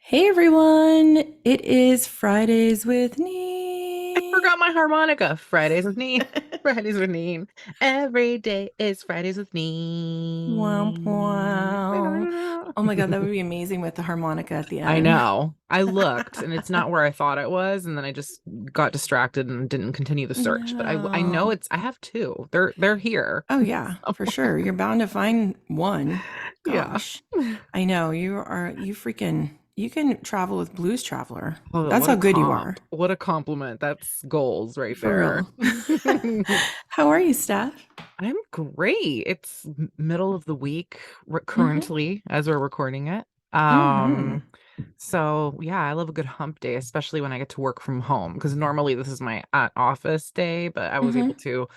Hey everyone, it is Fridays with I Neen. forgot my harmonica. Fridays with Neen. Fridays with Neen. Every day is Fridays with Wow, Neen. wow. Oh my God, that would be amazing with the harmonica at the I end. know. I looked and it's not where I thought it was, and then I just got distracted and didn't continue the search. But I know No. I have two. They're here. Oh yeah, for sure. You're bound to find one. Yeah. Gosh, I know you can travel with Blues Traveler. Oh, That's what how a good you are. comp. What a compliment. That's goals right For there. real. How are you, Steph? I'm great. It's middle of the week Mm-hmm. currently as we're recording it. Mm-hmm. So yeah, I love a good hump day, especially when I get to work from home because normally this is my at office day, but I was able Mm-hmm. to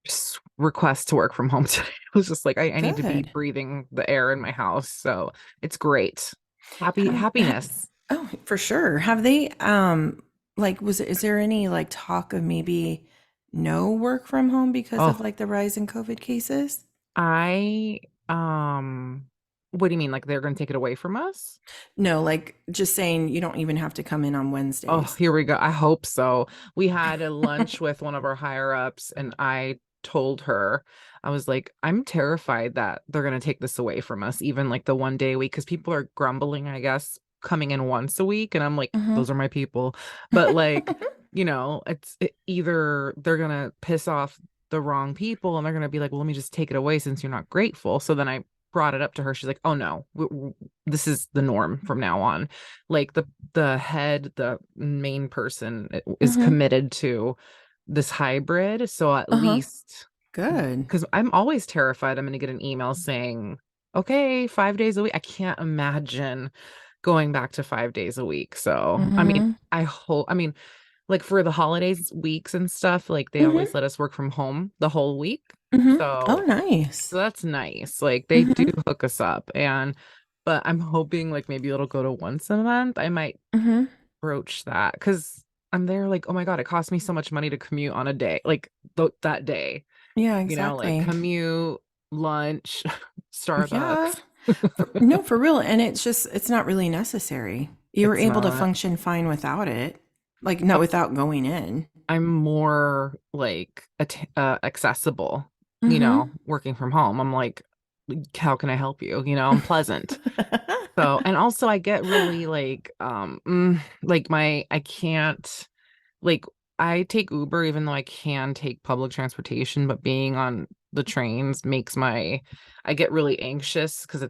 just request to work from home today. I was just like, I need to be Good. breathing the air in my house. So it's great. Have Happiness. Oh, for sure. Have they like is there any like talk of maybe no work from home because of Oh, like the rise in COVID cases? I um what do you mean? Like they're gonna take it away from us? No, like just saying you don't even have to come in on Oh, Wednesdays. here we go. I hope so. We had a lunch with one of our higher ups, and I told her, I was like, I'm terrified that they're going to take this away from us, even like the one day a week, because people are grumbling, I guess, coming in once a week. And I'm like, Hmm. those are my people. But like, either they're going to piss off the wrong people and they're going to be like, well, let me just take it away since you're not grateful. So then I brought it up to her. She's like, oh no, this is the norm from now on. Like the head, the main person is Hmm. committed to this hybrid. So at Uh-huh. least, Good. because I'm always terrified I'm going to get an email saying, okay, 5 days a week. I can't imagine going back to 5 days a week. So, I mean, Hmm. like for the holidays weeks and stuff, like they always Hmm. let us work from home the whole week. Hmm. Oh, So, nice. so that's nice. Like they do Hmm. hook us up but I'm hoping like maybe it'll go to once a month. I might Hmm. broach that because I'm there like, oh my God, it cost me so much money to commute on a day, like that day, Yeah, like exactly. commute, lunch, Yeah. Starbucks. No, for real. And it's not really necessary. You were It's able to not. function fine without it, like not That's without going in. I'm more like accessible, Mm-hmm. working from home. I'm like, how can I help you? I'm pleasant. So, and also I get really like like I can't like I take Uber even though I can take public transportation, but being on the trains makes I get really anxious because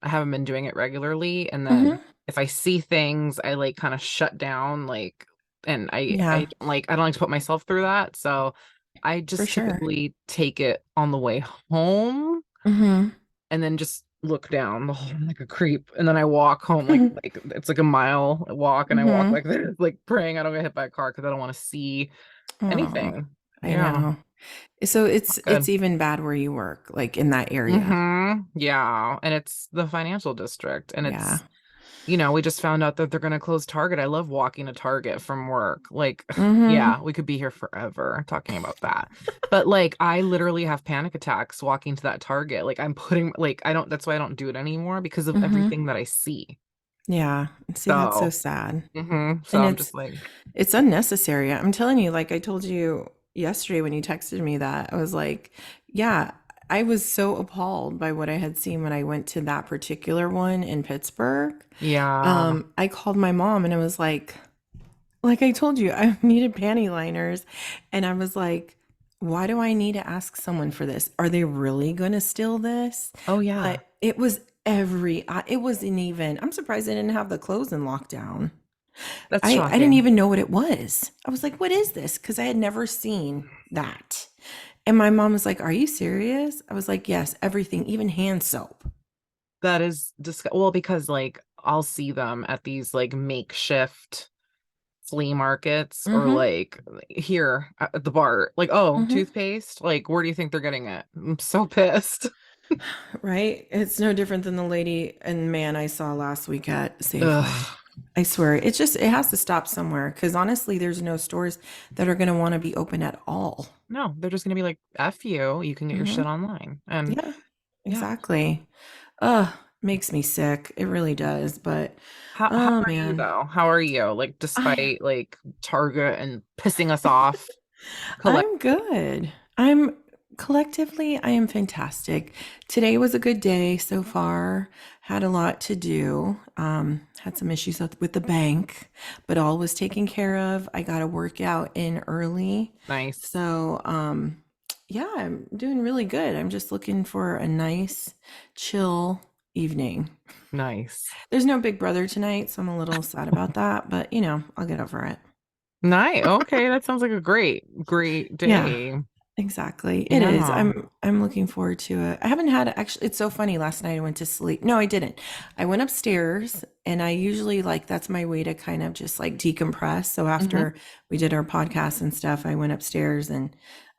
I haven't been doing it regularly. And then Mm-hmm. if I see things, I like kind of shut down, like, and Yeah, I don't like to put myself through that. So I for just sure. typically take it on the way home Mm-hmm. and then just look down the hole like a creep. And then I walk home Mm-hmm. like it's like a mile walk, and I walk Mm-hmm. like this, like praying I don't get hit by a car because I don't want to see Oh, anything. I Yeah, know. So it's good. even bad where you work, like in that area. Yeah. And it's the financial district. And Yeah. we just found out that they're gonna close Target. I love walking to Target from work. Like, Mm-hmm. yeah, we could be here forever talking about that. But like I literally have panic attacks walking to that Target. Like I'm putting like I don't that's why I don't do it anymore because of Mm-hmm. everything that I see. Yeah. See, that's so So, sad. so And I'm just like, it's unnecessary. I'm telling you, like I told you yesterday when you texted me that, I was like, yeah, I was so appalled by what I had seen when I went to that particular one in Pittsburgh. yeah, I called my mom and I was like I told you, I needed panty liners. And I was like, why do I need to ask someone for this? Are they really going to steal this? oh yeah, But it wasn't even, I'm surprised they didn't have the clothes in lockdown. that's I didn't shocking. even know what it was. I was like, what is this? Because I had never seen that. And my mom was like, are you serious? I was like, yes, everything, even hand soap. That is well, because like I'll see them at these like makeshift flea markets or Mm-hmm. like here at the bar, like, oh, Mm-hmm. toothpaste, like where do you think they're getting it? I'm so pissed. Right? It's no different than the lady and man I saw last week at Safeway. Ugh. I swear, it has to stop somewhere because honestly, there's no stores that are going to want to be open at all. No, they're just gonna be like, F you, you can get your Hmm. shit online. And Yeah, yeah, exactly. Ugh. makes me sick. It really does. But How oh are you man, though? How are you? Like I despite like Target and pissing us off collect. I'm good. I'm collectively, I am fantastic. Today was a good day so far. Had a lot to do. Had some issues with the bank, but all was taken care of. I got a workout in early. Nice. So, yeah, I'm doing really good. I'm just looking for a nice, chill evening. Nice. There's no Big Brother tonight, so I'm a little sad about that, but I'll get over it. Nice. Okay, that sounds like a great Yeah. day. Exactly. It is. Yeah. I'm looking forward to it. I haven't had actually it's so funny. Last night I went to sleep. No, I didn't. I went upstairs and I usually like that's my way to kind of just like decompress. So Hmm. after we did our podcast and stuff, I went upstairs and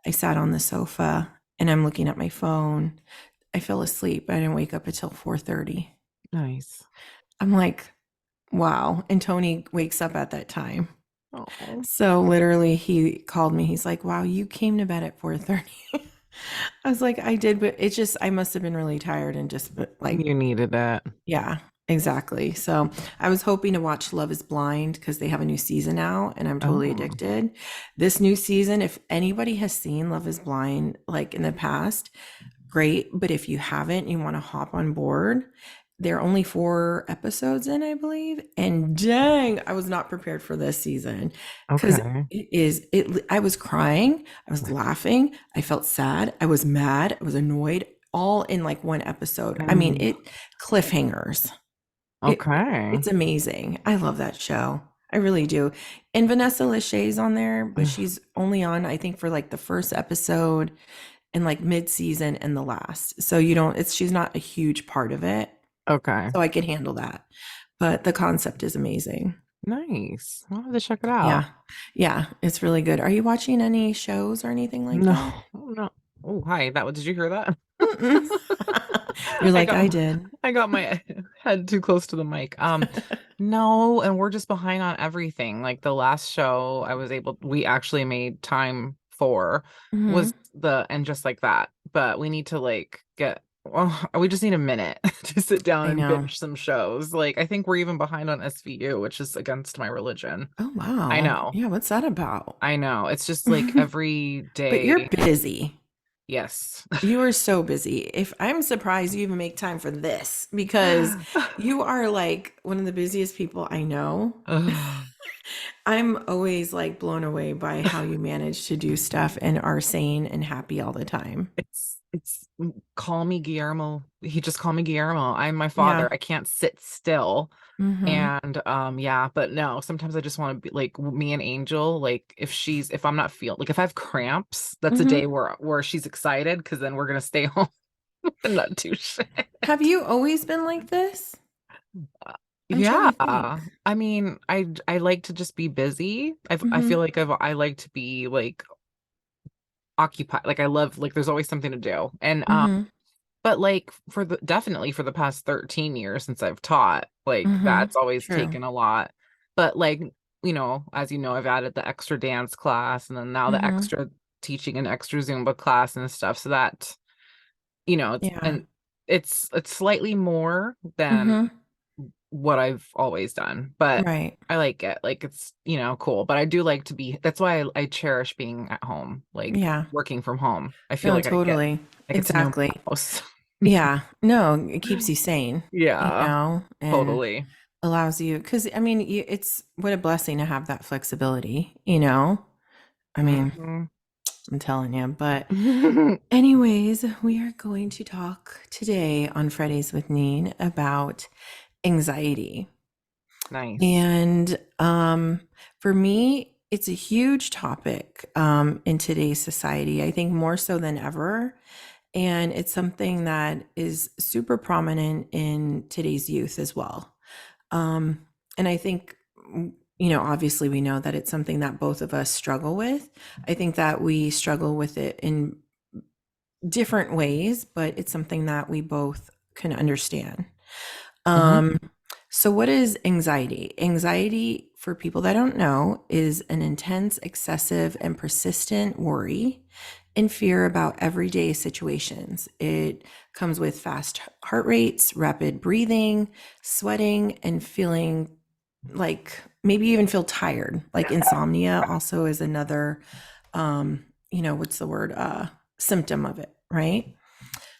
I sat on the sofa and I'm looking at my phone. I fell asleep. I didn't wake up until 4:30. Nice. I'm like, wow. And Tony wakes up at that time. Oh, So literally he called me. He's like, "Wow, you came to bed at 4:30." I was like, "I did, but it's just I must have been really tired and just like, you needed that. yeah, exactly." So, I was hoping to watch Love is Blind because they have a new season out and I'm totally Oh, addicted. This new season, if anybody has seen Love is Blind like in the past, great. But if you haven't, you want to hop on board. There are only 4 episodes in, I believe. And dang, I was not prepared for this season because okay. I was crying, I was laughing, I felt sad, I was mad, I was annoyed, all in like one episode. I mean, Mm, it cliffhangers. It's okay. amazing. I love that show. I really do. And Vanessa Lachey's on there, but she's only on, I think, for like the first episode and like mid-season and the last. So you don't it's she's not a huge part of it. Okay. So I could handle that. But the concept is amazing. Nice. I'll have to check it out. Yeah. Yeah, it's really good. Are you watching any shows or anything like No, that? no. Oh, hi. Did you hear that? Mm-mm. You're I like got I did. I got my head too close to the mic. No, and we're just behind on everything. Like the last show we actually made time for was Mhm. and just like that. But we need to like we just need a minute to sit down I and know. binge some shows. Like I think we're even behind on SVU, which is against my religion. Oh I wow. know. Yeah, what's that about? I know. It's just like every But you're day. busy. Yes. You are so busy. If I'm surprised you even make time for this because you are like one of the busiest people I know. Ugh. I'm always like blown away by how you manage to do stuff and are sane and happy all the time. Call me Guillermo. He just call me Guillermo. I'm my Yeah. father. I can't sit still. Mhm. And yeah, but no, sometimes I just want to be like me and Angel, like if I'm not feeling like if I have cramps, that's a day Mhm. where she's excited because then we're gonna stay home and not do shit. Have you always been like this? Uh, I'm trying Yeah. to think. I mean, I like to just be busy. I feel Mhm. like I like to be like occupied. Like I love like there's always something to do. And Mhm. but like definitely for the past 13 years since I've taught, like Mhm. that's always True. taken a lot. But like, as you know, I've added the extra dance class and then now the Mhm. extra teaching an extra Zumba class and stuff. So that, Yeah. it's slightly more than Mhm. what I've always done, but Right. I like it. Like it's, cool. But I do like to that's why I cherish being at home, like Yeah. working from home. I feel No, like totally. I get to know Exactly. my house. Yeah. No, it keeps you sane, Yeah, and totally. allows you because I mean, it's what a blessing to have that flexibility. I mean, Mhm. I'm telling you. But, anyways, we are going to talk today on Fridays with Neen about anxiety. Nice. And for me, it's a huge topic in today's society. I think more so than ever. And it's something that is super prominent in today's youth as well. Um, and I think, obviously we know that it's something that both of us struggle with. I think that we struggle with it in different ways, but it's something that we both can understand. Hmm. Um, so, what is anxiety? Anxiety, for people that don't know, is an intense, excessive, and persistent worry and fear about everyday situations. It comes with fast heart rates, rapid breathing, sweating, and feeling like maybe even feel tired. Like insomnia also is another, what's the word? Symptom of it, right?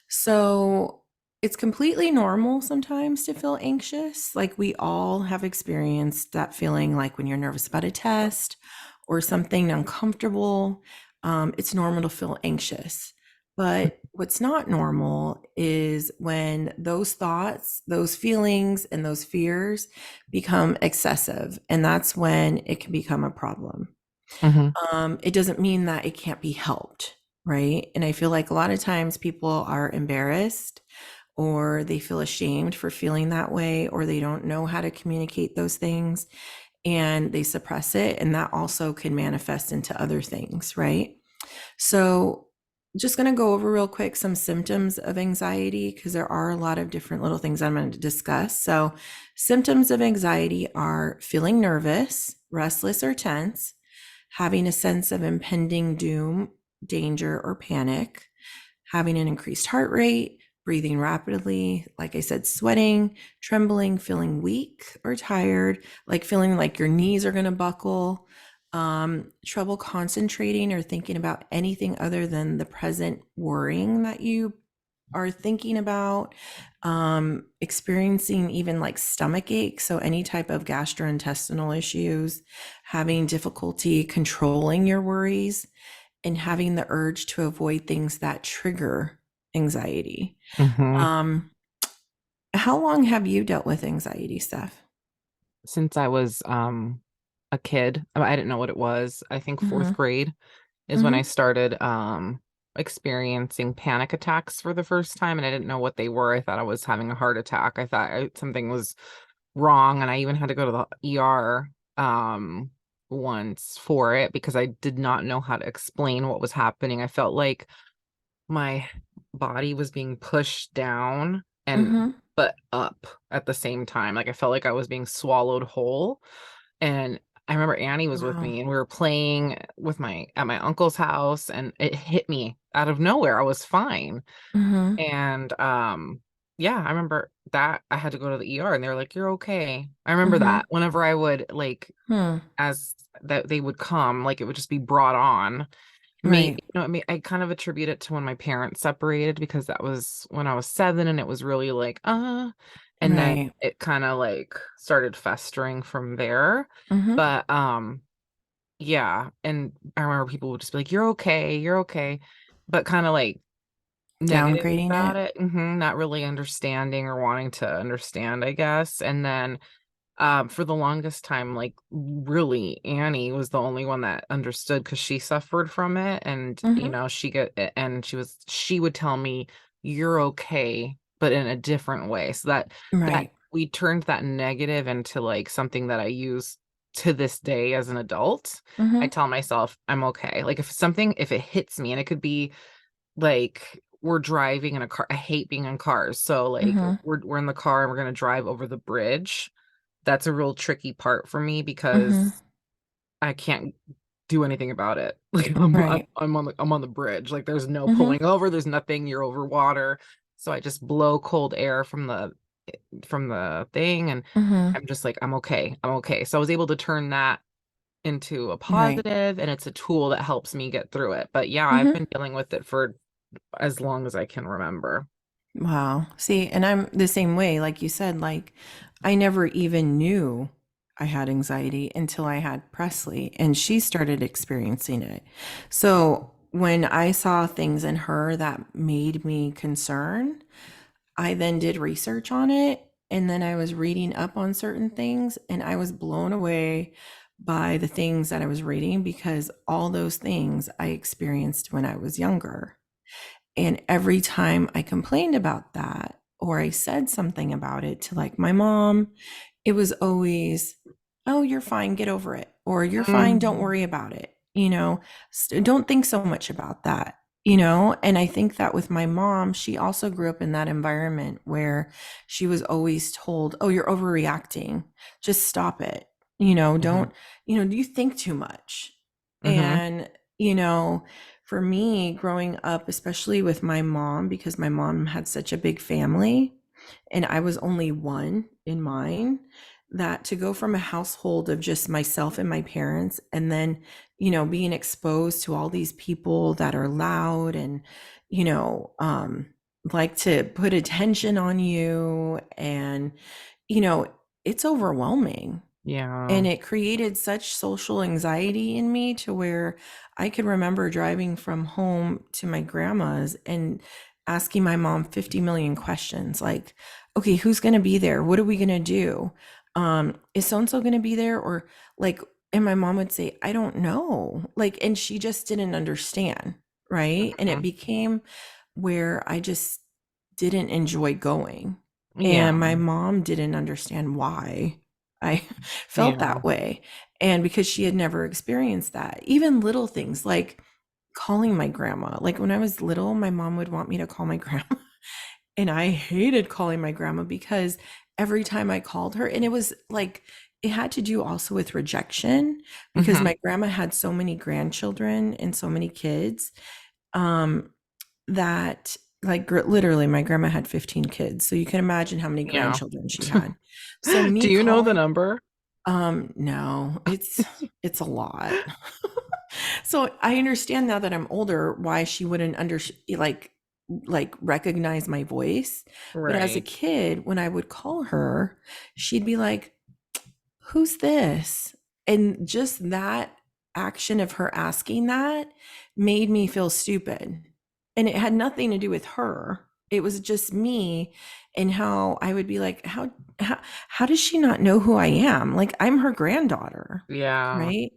So it's completely normal sometimes to feel anxious. Like we all have experienced that feeling like when you're nervous about a test or something uncomfortable. It's normal to feel anxious. But what's not normal is when those thoughts, those feelings, and those fears become excessive. And that's when it can become a problem. Hmm. It doesn't mean that it can't be helped, right? And I feel like a lot of times people are embarrassed or they feel ashamed for feeling that way, or they don't know how to communicate those things and they suppress it. And that also can manifest into other things, right? So, just going to go over real quick some symptoms of anxiety because there are a lot of different little things I'm going to discuss. So, symptoms of anxiety are feeling nervous, restless, or tense, having a sense of impending doom, danger, or panic, having an increased heart rate, breathing rapidly, like I said, sweating, trembling, feeling weak or tired, like feeling like your knees are going to buckle, trouble concentrating or thinking about anything other than the present worrying that you are thinking about, experiencing even like stomach ache, so any type of gastrointestinal issues, having difficulty controlling your worries, and having the urge to avoid things that trigger anxiety. Hmm. Um, how long have you dealt with anxiety, Steph? Since I was a kid, I didn't know what it was. I think fourth Mm-hmm. grade is when I Mm-hmm. started experiencing panic attacks for the first time, and I didn't know what they were. I thought I was having a heart attack. I thought something was wrong, and I even had to go to the ER once for it because I did not know how to explain what was happening. I felt like my body was being pushed down and Mm-hmm. but up at the same time. Like I felt like I was being swallowed whole. And I remember Annie was with Wow. me and we were playing with my at my uncle's house and it hit me out of nowhere. I was fine. Mm-hmm. And yeah, I remember that I had to go to the ER and they were like, "You're okay." I remember Mm-hmm. that whenever I would like Hmm. as that they would come, like it would just be brought on. Maybe, Right. I kind of attribute it to when my parents separated because that was when I was 7 and it was really like, and then Right. it kind of like started festering from there. Mm-hmm. But yeah, and I remember people would just be like, you're okay," but kind of like negative Downgrading about it. it, not really understanding or wanting to understand, I guess. And then for the longest time, like really, Annie was the only one that understood because she suffered from it, and Mm-hmm. and she would tell me, "You're okay," but in a different way. So that Right. we turned that negative into like something that I use to this day as an adult. I Mm-hmm. tell myself I'm okay. Like if it hits me, and it could be like we're driving in a car. I hate being in cars. So like Mm-hmm. we're in the car and we're gonna drive over the bridge. That's a real tricky part for me Mm-hmm. because I can't do anything about it. Like Right. I'm on the bridge. Like there's no Mm-hmm. pulling over, there's nothing, you're over water. So I just blow cold air from the thing and Mm-hmm. I'm just like I'm okay. I'm okay. So I was able to turn that into a Right. positive and it's a tool that helps me get through it. But yeah, I've Mm-hmm. been dealing with it for as long as I can remember. Wow. See, and I'm the same way, like you said, like I never even knew I had anxiety until I had Presley and she started experiencing it. So when I saw things in her that made me concerned, I then did research on it and then I was reading up on certain things and I was blown away by the things that I was reading because all those things I experienced when I was younger. And every time I complained about that or I said something about it to like my mom, it was always, oh, you're fine, get over it. Or you're fine, don't Mm, worry about it. Don't think so much about that. And I think that with my mom, she also grew up in that environment where she was always told, oh, you're overreacting. Just stop it. mhm, Don't, you think too much. mhm, And, you know, for me, growing up, especially with my mom, because my mom had such a big family and I was only one in mine, that to go from a household of just myself and my parents, and then, being exposed to all these people that are loud and, you know, um, like to put attention on you, and, you know, it's overwhelming. Yeah. And it created such social anxiety in me to where I could remember driving from home to my grandma's and asking my mom 50 million questions like, okay, who's going to be there? What are we going to do? Is so and so going to be there? Or like, and my mom would say, I don't know. Like, and she just didn't understand. Right. And it Mhm. became where I just didn't enjoy going. Yeah. And my mom didn't understand why I felt Yeah. that way. And because she had never experienced that, even little things like calling my grandma. Like when I was little, my mom would want me to call my grandma. And I hated calling my grandma because every time I called her, and it was like, it had to do also with rejection because Hmm. my grandma had so many grandchildren and so many kids. Um, that like literally my grandma had 15 kids. So you can imagine how many Yeah. grandchildren she had. So me Do you know the calling, number? no, it's a lot. So I understand now that I'm older why she wouldn't like recognize my voice. But as a Right. kid, when I would call her, she'd be like, who's this? And just that action of her asking that made me feel stupid. And it had nothing to do with her. It was just me and how I would be like, how does she not know who I am? Like I'm her granddaughter. Yeah. Right.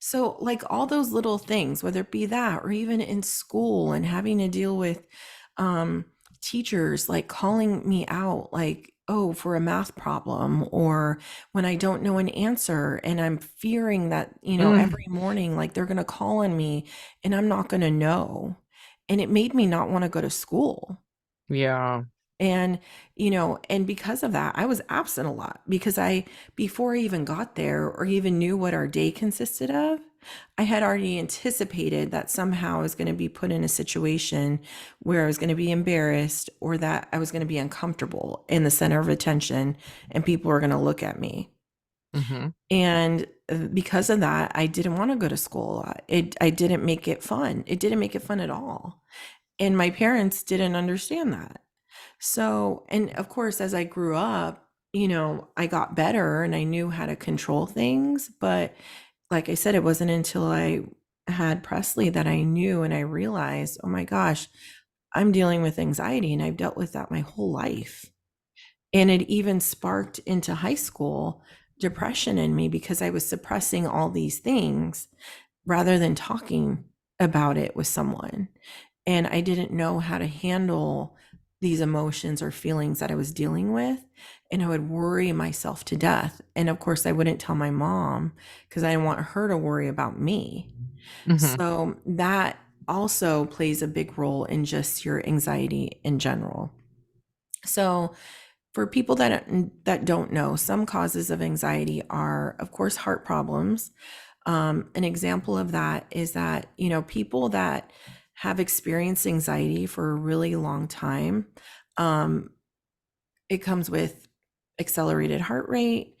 So like all those little things, whether it be that or even in school and having to deal with um teachers like calling me out like, oh, for a math problem, or when I don't know an answer and I'm fearing that, Mm. every morning, like they're going to call on me and I'm not going to know. And it made me not want to go to school. Yeah. And, and because of that, I was absent a lot because before I even got there or even knew what our day consisted of, I had already anticipated that somehow I was going to be put in a situation where I was going to be embarrassed or that I was going to be uncomfortable in the center of attention and people were going to look at me. Hmm. And because of that, I didn't want to go to school a lot. I didn't make it fun. It didn't make it fun at all. And my parents didn't understand that. So, and of course, as I grew up, I got better and I knew how to control things. But like I said, it wasn't until I had Presley that I knew and I realized, oh my gosh, I'm dealing with anxiety and I've dealt with that my whole life. And it even sparked into high school depression in me because I was suppressing all these things rather than talking about it with someone. And I didn't know how to handle these emotions or feelings that I was dealing with. And I would worry myself to death. And of course, I wouldn't tell my mom because I didn't want her to worry about me. Hmm. So that also plays a big role in just your anxiety in general. So for people that don't know, some causes of anxiety are, of course, heart problems. An example of that is that, people that have experienced anxiety for a really long time, um, it comes with accelerated heart rate,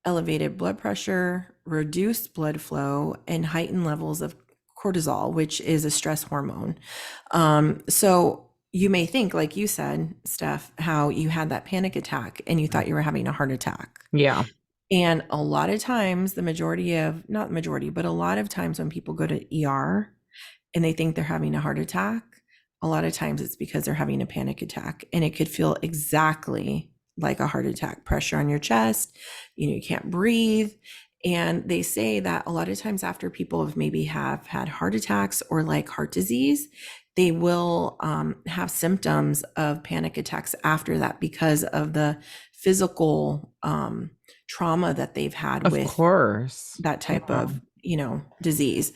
elevated blood pressure, reduced blood flow, and heightened levels of cortisol, which is a stress hormone. So you may think, like you said, Steph, how you had that panic attack and you thought you were having a heart attack. Yeah. And a lot of times, not majority, but a lot of times when people go to ER and they think they're having a heart attack, a lot of times it's because they're having a panic attack. And it could feel exactly like a heart attack, pressure on your chest, you can't breathe. And they say that a lot of times after people have had heart attacks or like heart disease, they will have symptoms of panic attacks after that because of the physical trauma that they've had Of with course. that type Yeah. of, disease.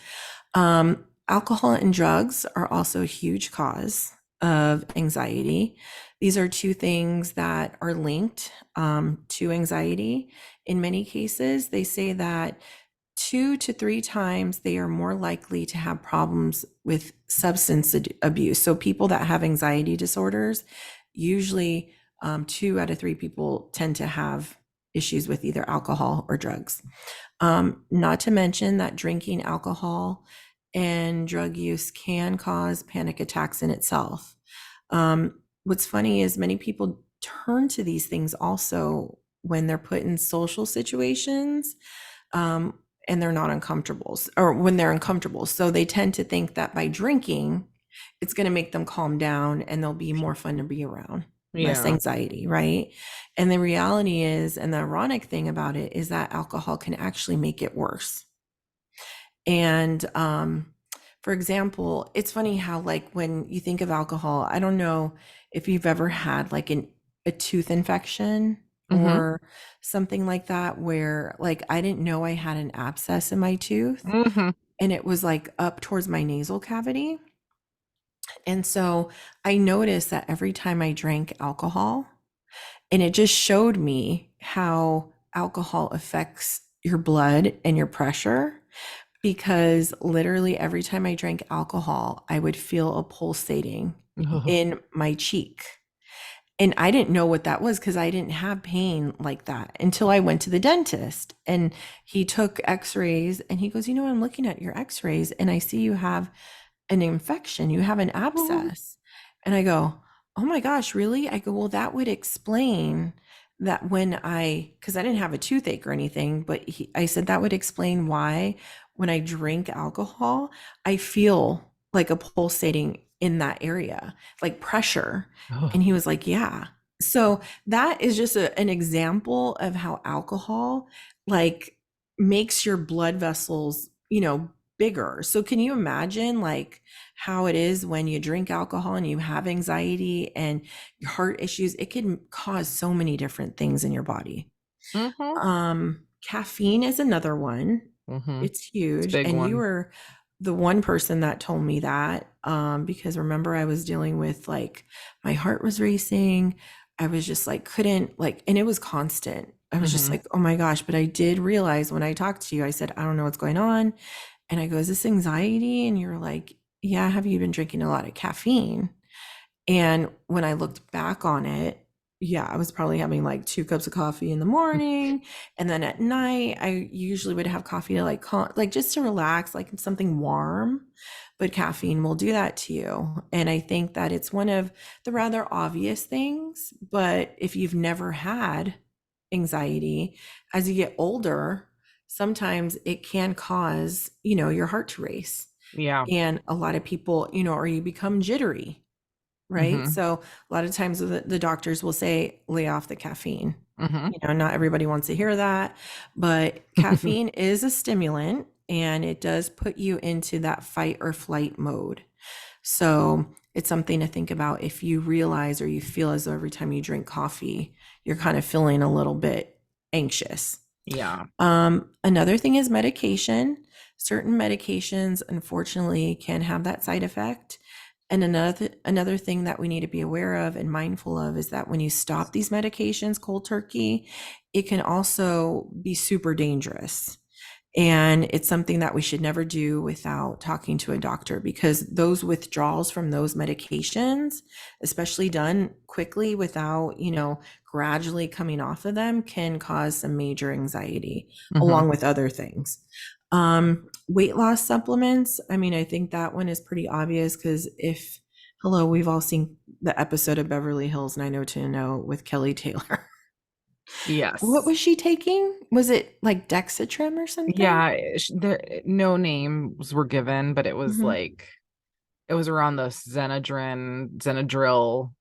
Alcohol and drugs are also a huge cause of anxiety. These are two things that are linked to anxiety. In many cases, they say that 2 to 3 times they are more likely to have problems with substance abuse. So people that have anxiety disorders, usually 2 out of 3 people tend to have issues with either alcohol or drugs. Not to mention that drinking alcohol and drug use can cause panic attacks in itself. What's funny is many people turn to these things also when they're put in social situations, um, and they're not uncomfortable, or when they're uncomfortable. So they tend to think that by drinking, it's going to make them calm down and they'll be more fun to be around, less Yeah. anxiety, right? And the reality is, and the ironic thing about it is that alcohol can actually make it worse. And for example, it's funny how, like, when you think of alcohol, I don't know if you've ever had like a tooth infection Mm-hmm. or something like that, where like I didn't know I had an abscess in my tooth Mm-hmm. and it was like up towards my nasal cavity. And so I noticed that every time I drank alcohol, and it just showed me how alcohol affects your blood and your pressure, because literally every time I drank alcohol, I would feel a pulsating in my cheek. And I didn't know what that was because I didn't have pain like that until I went to the dentist, and he took x-rays and he goes, "You know, I'm looking at your x-rays and I see you have an infection, you have an Oh. abscess." And I go, "Oh my gosh, really?" I go, "Well, that would explain that when because I didn't have a toothache or anything, but I said that would explain why when I drink alcohol, I feel like a pulsating in that area, like pressure." And he was like, "Yeah." So that is just an example of how alcohol like makes your blood vessels, bigger. So can you imagine like how it is when you drink alcohol and you have anxiety and your heart issues? It can cause so many different things in your body. Mm-hmm. Caffeine is another one. Mm-hmm. It's It's a huge. big And you one. were the one person that told me that, because remember I was dealing with like my heart was racing. I was just like, couldn't like, and it was constant. I was just Mm-hmm. like, oh my gosh. But I did realize when I talked to you, I said, I don't know what's going on. And I go, is this anxiety? And you're like, yeah, have you been drinking a lot of caffeine? And when I looked back on it, yeah, I was probably having like 2 cups of coffee in the morning. And then at night, I usually would have coffee to like just to relax, like something warm. But caffeine will do that to you. And I think that it's one of the rather obvious things. But if you've never had anxiety, as you get older, sometimes it can cause, your heart to race. Yeah. And a lot of people, or you become jittery, right? Mm-hmm. So a lot of times the doctors will say, lay off the caffeine. Mm-hmm. Not everybody wants to hear that, but caffeine is a stimulant and it does put you into that fight or flight mode. So it's something to think about if you realize or you feel as though every time you drink coffee, you're kind of feeling a little bit anxious. Yeah. Another thing is medication. Certain medications, unfortunately, can have that side effect. And another thing that we need to be aware of and mindful of is that when you stop these medications cold turkey, it can also be super dangerous. And it's something that we should never do without talking to a doctor, because those withdrawals from those medications, especially done quickly without, gradually coming off of them, can cause some major anxiety Mm-hmm. along with other things. Weight loss supplements. I mean, I think that one is pretty obvious because hello, we've all seen the episode of Beverly Hills 90210 with Kelly Taylor. What Yes. was she taking? Was it like Dexatrim or something? Yeah. No names were given, but it was Mhm. like it was around the Zenadryl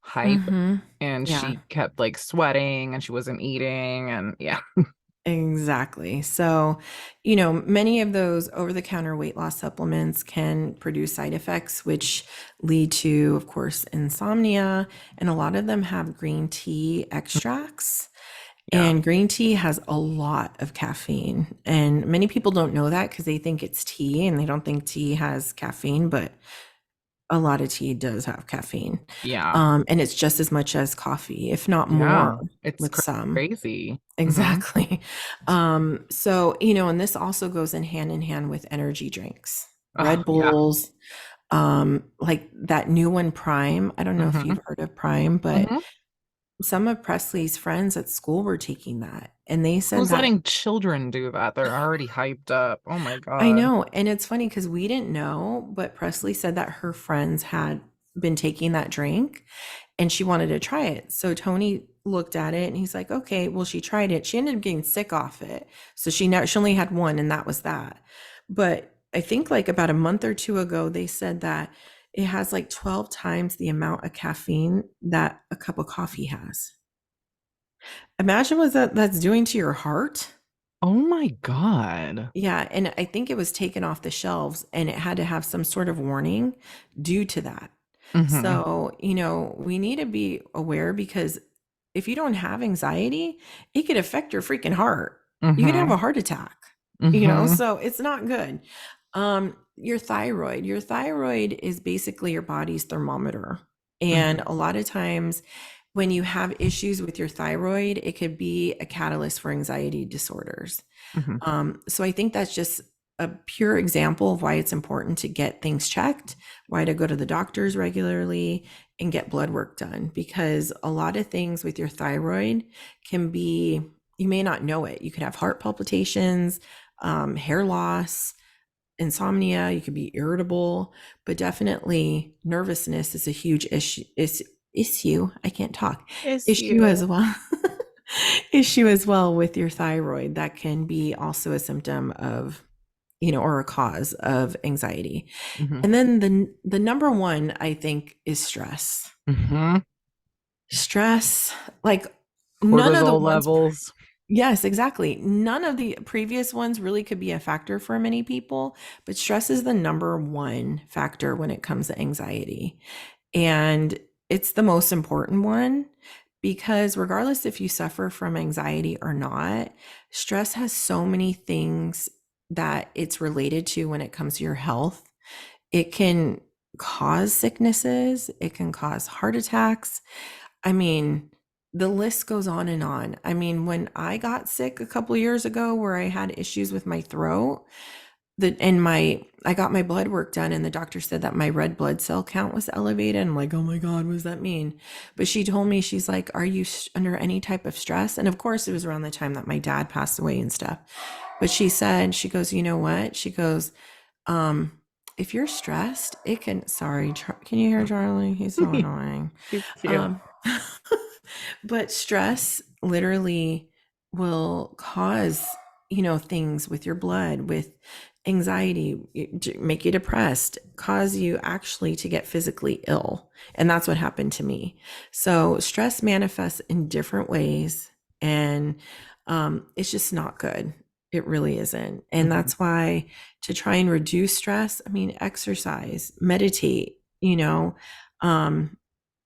hype, Mhm. and Yeah, she kept like sweating and she wasn't eating, and yeah. exactly. So, many of those over-the-counter weight loss supplements can produce side effects, which lead to, of course, insomnia. And a lot of them have green tea extracts. Yeah. And green tea has a lot of caffeine. And many people don't know that because they think it's tea and they don't think tea has caffeine, but a lot of tea does have caffeine. Yeah. And it's just as much as coffee, if not more Yeah. It's with some. crazy. Hmm. Exactly. So, and this also goes in hand with energy drinks, Oh, Red yeah. Bulls, like that new one, Prime. I don't know if Hmm. you've heard of Prime, but Hmm. some of Presley's friends at school were taking that. And they said Who's that letting children do that? They're already hyped up. Oh my I God. know. And it's funny because we didn't know, but Presley said that her friends had been taking that drink and she wanted to try it. So Tony looked at it and he's like, okay, well, she tried it. She ended up getting sick off it. So she only had one and that was that. But I think like about a month or two ago, they said that it has like 12 times the amount of caffeine that a cup of coffee has. Imagine what that's doing to your heart. Oh my God. Yeah, and I think it was taken off the shelves and it had to have some sort of warning due to that. Hmm. So, we need to be aware because if you don't have anxiety, it could affect your freaking heart. You could have Hmm. a heart attack, Hmm. so it's not good. Your thyroid is basically your body's thermometer. And Hmm. a lot of times when you have issues with your thyroid, it could be a catalyst for anxiety disorders. Hmm. So I think that's just a pure example of why it's important to get things checked, why to go to the doctors regularly and get blood work done, because a lot of things with your thyroid can be, you may not know it. You could have heart palpitations, hair loss, insomnia, you could be irritable, but definitely nervousness is a huge issue. I can't talk. It's Issue as you. well. Issue as well with your thyroid that can be also a symptom of, or a cause of anxiety. Hmm. And then the number one I think is stress. Hmm. Stress, like none of the Cortisol ones. levels. Yes, exactly. None of the previous ones really could be a factor for many people, but stress is the number one factor when it comes to anxiety. And it's the most important one because regardless if you suffer from anxiety or not, stress has so many things that it's related to when it comes to your health. It can cause sicknesses, it can cause heart attacks. I mean, the list goes on and on. I mean, when I got sick a couple years ago where I had issues with my throat, I got my blood work done and the doctor said that my red blood cell count was elevated. I'm like, "Oh my god, what does that mean?" But she told me, she's like, "Are you under any type of stress?" And of course, it was around the time that my dad passed away and stuff. But she said, she goes, "You know what?" She goes, um, "If you're stressed, it can, sorry, can you hear Charlie? He's so annoying. He's cute. Um, but stress literally will cause, things with your blood, with anxiety, make you depressed, cause you actually to get physically ill. And that's what happened to me. So stress manifests in different ways. And it's just not good. It really isn't. And Hmm. that's why to try and reduce stress, I mean, exercise, meditate, um,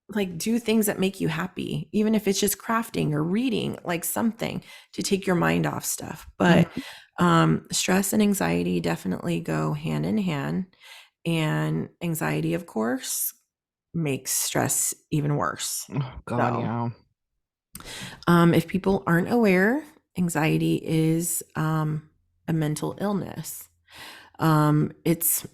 like do things that make you happy, even if it's just crafting or reading, like something to take your mind off stuff. But Hmm. stress and anxiety definitely go hand in hand. And anxiety, of course, makes stress even worse. Oh God, So, yeah. if people aren't aware, anxiety is a mental illness. It's,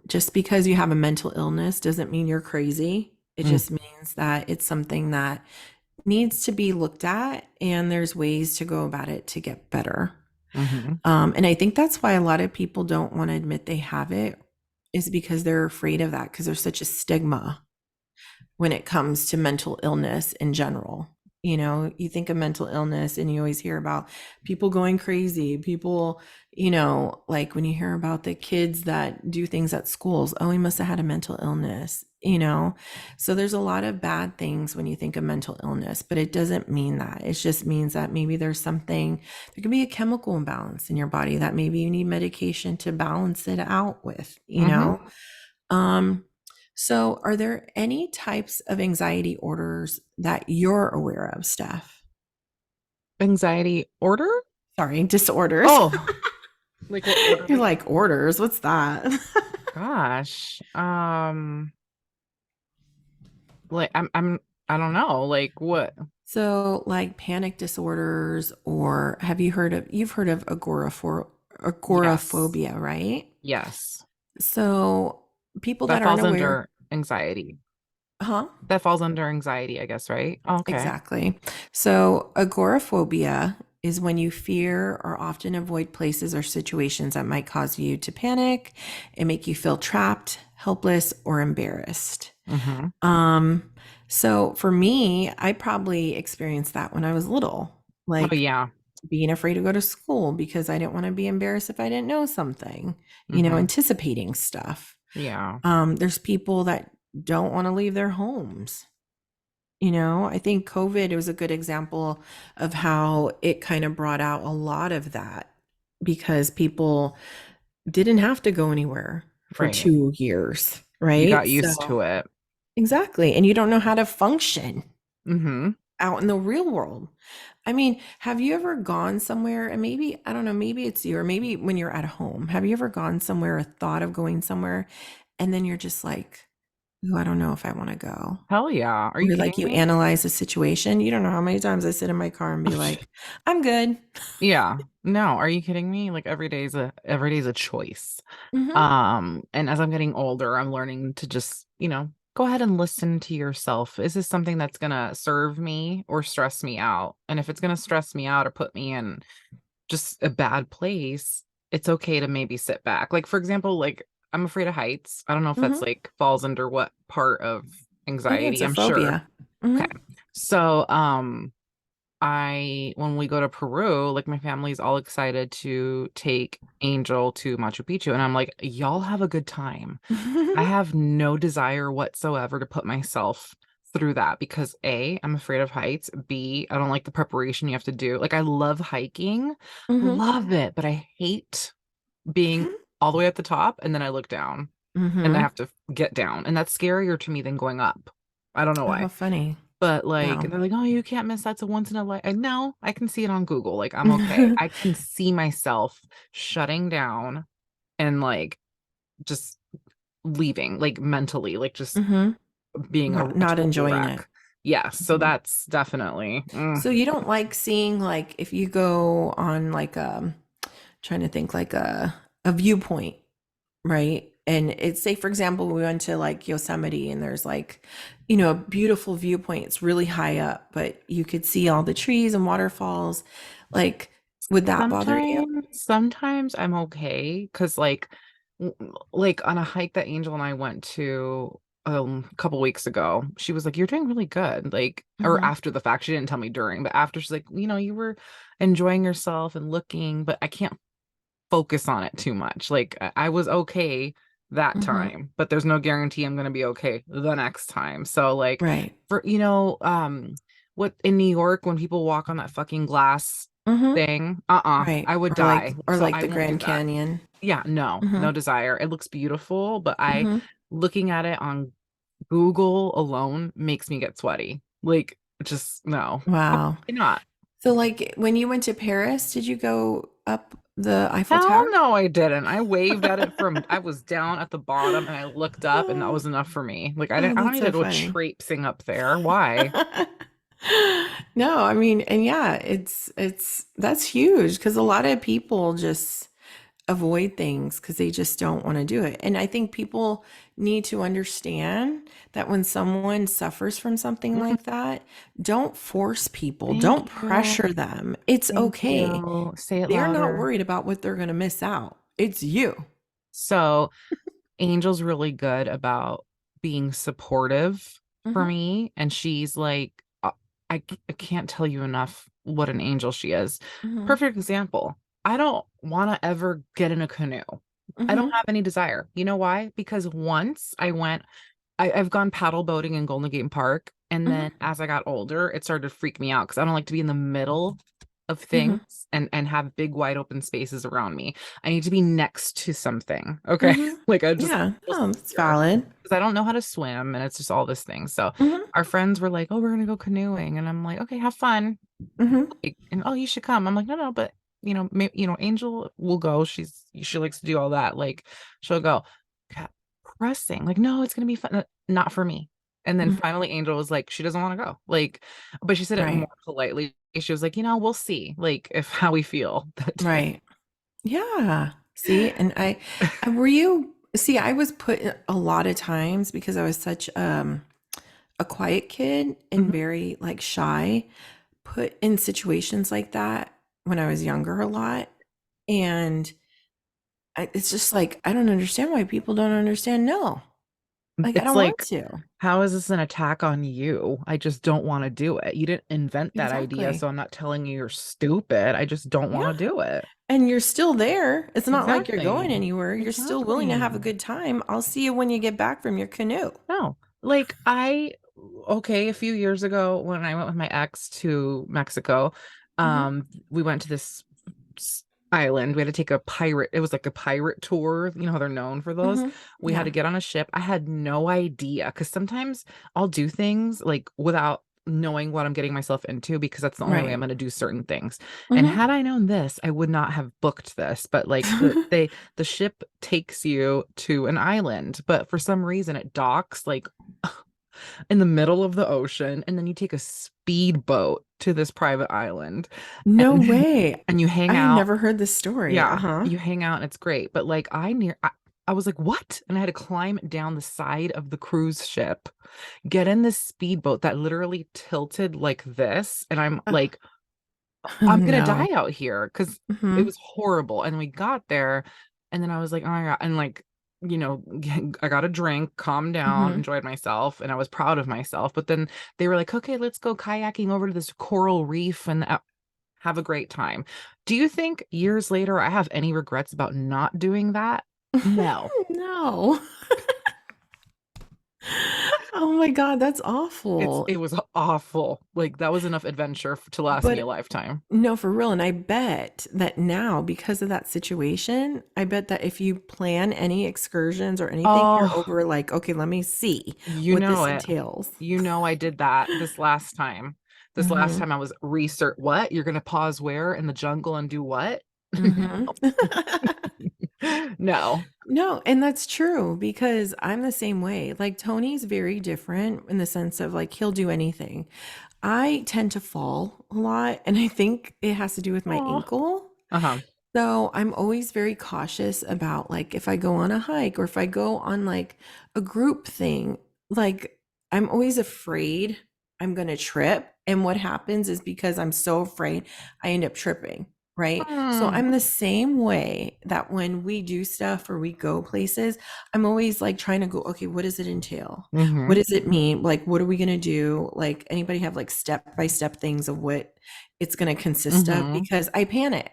just because you have a mental illness doesn't mean you're crazy. It Mm. just means that it's something that needs to be looked at and there's ways to go about it to get better. Hmm. And I think that's why a lot of people don't want to admit they have it is because they're afraid of that because there's such a stigma when it comes to mental illness in general. You think of mental illness and you always hear about people going crazy, people, like when you hear about the kids that do things at schools, oh, he must have had a mental illness. So there's a lot of bad things when you think of mental illness, but it doesn't mean that. It just means that maybe there's something, there could be a chemical imbalance in your body that maybe you need medication to balance it out with. Hmm. Um, so, are there any types of anxiety orders that you're aware of, Steph? Anxiety order? Sorry, disorders. Oh, like what order You're they like, orders? What's that? gosh. Like I don't know. Like what? So, like panic disorders, or you've heard of Yes. agoraphobia, right? Yes. So, people that That aren't falls aware, under anxiety. huh? That falls under anxiety, I guess, right? Okay. Exactly. So, agoraphobia is when you fear or often avoid places or situations that might cause you to panic and make you feel trapped, helpless, or embarrassed. Mm-hmm. Um, so for me, I probably experienced that when I was little, Oh like yeah. being afraid to go to school because I didn't want to be embarrassed if I didn't know something, Mm-hmm. anticipating stuff. Yeah. There's people that don't want to leave their homes. I think COVID was a good example of how it kind of brought out a lot of that because people didn't have to go anywhere for Right. 2 years, You right? got used So, to it. exactly. And you don't know how to function Mm-hmm. out in the real world. I mean, have you ever gone somewhere and maybe, I don't know, maybe it's you or maybe when you're at home, have you ever gone somewhere or thought of going somewhere and then you're just like, "Ooh, I don't know if I want to go." Hell yeah. Are you Or like kidding you me? analyze the situation. You don't know how many times I sit in my car and be like, "I'm good." Yeah. No, are you kidding me? Like every day's a choice. Mhm. And as I'm getting older, I'm learning to just, go ahead and listen to yourself. Is this something that's gonna serve me or stress me out? And if it's gonna stress me out or put me in just a bad place, it's okay to maybe sit back. Like for example, like I'm afraid of heights. I don't know if that's Mhm. like falls under what part of I think it's anxiety. a I'm sure. phobia. Okay. Mhm. So, when we go to Peru, like my family's all excited to take Angel to Machu Picchu. And I'm like, y'all have a good time. I have no desire whatsoever to put myself through that because A, I'm afraid of heights. B, I don't like the preparation you have to do. Like I love hiking, Mhm. love it, but I hate being all the way at the top and then I look down and I Mhm. have to get down. And that's scarier to me than going up. I don't know Oh, how why. funny. But like, Wow. and they're like, oh, you can't miss that's a once in a life. No, I can see it on Google. Like, I'm okay. I can see myself shutting down and like just leaving, like mentally, like just Mhm. being a Not total enjoying it. wreck. Yeah. So Mhm. that's definitely, So you don't like seeing like if you go on like trying to think like a viewpoint, right? And it's say for example we went to like Yosemite and there's like a beautiful viewpoint. It's really high up, but you could see all the trees and waterfalls. Like would that bother you? sometimes I'm okay because like on a hike that Angel and I went to a couple weeks ago, she was like, "You're doing really good." Like, or Mhm. after the fact, she didn't tell me during, but after she's like, you were enjoying yourself and looking, but I can't focus on it too much. Like I was okay that Mhm. time, but there's no guarantee I'm gonna be okay the next time. So like Right. for what in New York when people walk on that fucking glass Mhm. thing, Right. I would Or like die. or So like I the won't do Grand that. Canyon. Yeah, no, no Mhm. desire. It looks beautiful, but I Mhm. looking at it on Google alone makes me get sweaty. Like just no. Wow. Absolutely not. So like when you went to Paris, did you go up the Eiffel Hell Tower? no, I didn't. I waved at it from I was down at the bottom and I looked up and that was enough for me. Like Oh, I don't that's need to so go funny. traipsing up there. Why? No, I mean, and yeah, it's that's huge because a lot of people just avoid things because they just don't want to do it. And I think people need to understand that when someone suffers from something Mhm. like that, don't force people, don't Thank you. pressure them. It's Thank okay. you. Say it They're not louder. worried about what they're going to miss out. It's you. So Angel's really good about being supportive for Hmm. me. And she's like, I can't tell you enough what an angel she is. Hmm. Perfect example. I don't want to ever get in a canoe. I don't Hmm. have any desire. You know why? Because once I've gone paddle boating in Golden Gate Park. And then Hmm. as I got older, it started to freak me out because I don't like to be in the middle of Hmm. things and have big wide open spaces around me. I need to be next to something. Okay. Hmm. Like I just Yeah, feel no, that's secure valid. because I don't know how to swim and it's just all this thing. So Hmm. our friends were like, "Oh, we're gonna go canoeing." And I'm like, "Okay, have fun." Hmm. Like, and oh, you should come. I'm like, "No, no, but Angel will go. She likes to do all that. Like she'll go." Kept pressing. Like, "No, it's gonna be fun." Not for me. And then Mhm. finally Angel was like, she doesn't want to go. Like, but she said it more Right. politely. She was like, we'll see, like, if how we feel that day. Right. Yeah. See, and I were you see, I was put a lot of times because I was such a quiet kid and Mhm. very like shy, put in situations like that when I was younger a lot. And it's just like I don't understand why people don't understand no. Like I It's don't want like, to. how is this an attack on you? I just don't want to do it. You didn't invent that idea, Exactly. so I'm not telling you you're stupid. I just don't want Yeah. to do it. And you're still there. It's not like you're going Exactly. anywhere. You're still willing to have a Exactly. good time. I'll see you when you get back from your canoe. No, like okay, a few years ago when I went with my ex to Mexico, Hmm. we went to this island. We had to take a pirate, it was like a pirate tour. You know how they're known for those. Hmm. We had Yeah. to get on a ship. I had no idea because sometimes I'll do things like without knowing what I'm getting myself into because that's the only way I'm Right. going to do certain things. And Hmm. had I known this, I would not have booked this. But like the ship takes you to an island, but for some reason it docks like in the middle of the ocean, and then you take a speedboat to this private island, No and way. and you hang I out. never heard this story. Yeah, Uh-huh. you hang out and it's great. But like I was like, what? And I had to climb down the side of the cruise ship, get in this speedboat that literally tilted like this, and I'm Oh, like, oh I'm gonna no. die out here because it Hmm. was horrible. And we got there, and then I was like, oh my God. And like, I got a drink, calmed down, Hmm. enjoyed myself, and I was proud of myself. But then they were like, okay, let's go kayaking over to this coral reef and have a great time. Do you think years later I have any regrets about not doing that? No. No. Oh my God, that's awful. It was awful. Like that was enough adventure to last me a But lifetime. no, for real. And I bet that now, because of that situation, I bet that if you plan any excursions or anything, you're Oh, over like, okay, let me see you what know this it. entails. You know I did that this last time. This last Hmm. time I was research what? You're gonna pause where in the jungle and do what? Hmm. No. No, and that's true because I'm the same way. Like Tony's very different in the sense of like he'll do anything. I tend to fall a lot, and I think it has to do with my Oh. ankle. Uh-huh. So I'm always very cautious about like if I go on a hike or if I go on like a group thing, like I'm always afraid I'm going to trip. And what happens is because I'm so afraid, I end up tripping. Right. So Mm. I'm the same way that when we do stuff or we go places, I'm always like trying to go, okay, what does it entail? What Mm-hmm. does it mean? Like, what are we going to do? Like, anybody have like step by step things of what it's going to consist of? Mm-hmm. Because I panic.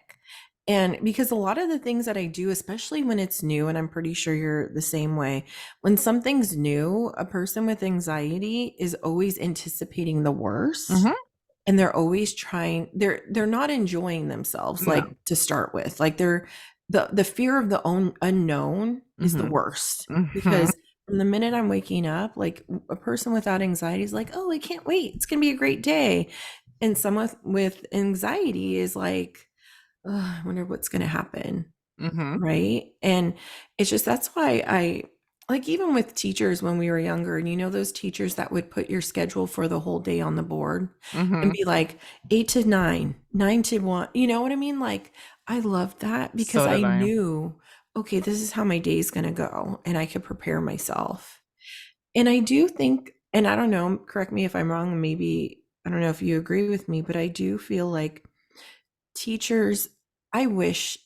And because a lot of the things that I do, especially when it's new, and I'm pretty sure you're the same way, when something's new, a person with anxiety is always anticipating the worst Mm-hmm. and they're always trying they're not enjoying themselves No. like to start with. Like they're the fear of the own unknown is the Mm-hmm. worst Mm-hmm. because from the minute I'm waking up, like a person without anxiety is like, "Oh, I can't wait. It's going to be a great day." And someone with anxiety is like, "Ugh, I wonder what's going to happen." Mm-hmm. Right? And it's just that's why I like even with teachers when we were younger, and those teachers that would put your schedule for the whole day on the board and Mm-hmm. be like 8 to 9, 9 to 1. You know what I mean? Like I loved that because So I did I. knew, okay, this is how my day is going to go and I could prepare myself. And I do think, and I don't know, correct me if I'm wrong, maybe I don't know if you agree with me, but I do feel like teachers, I wish,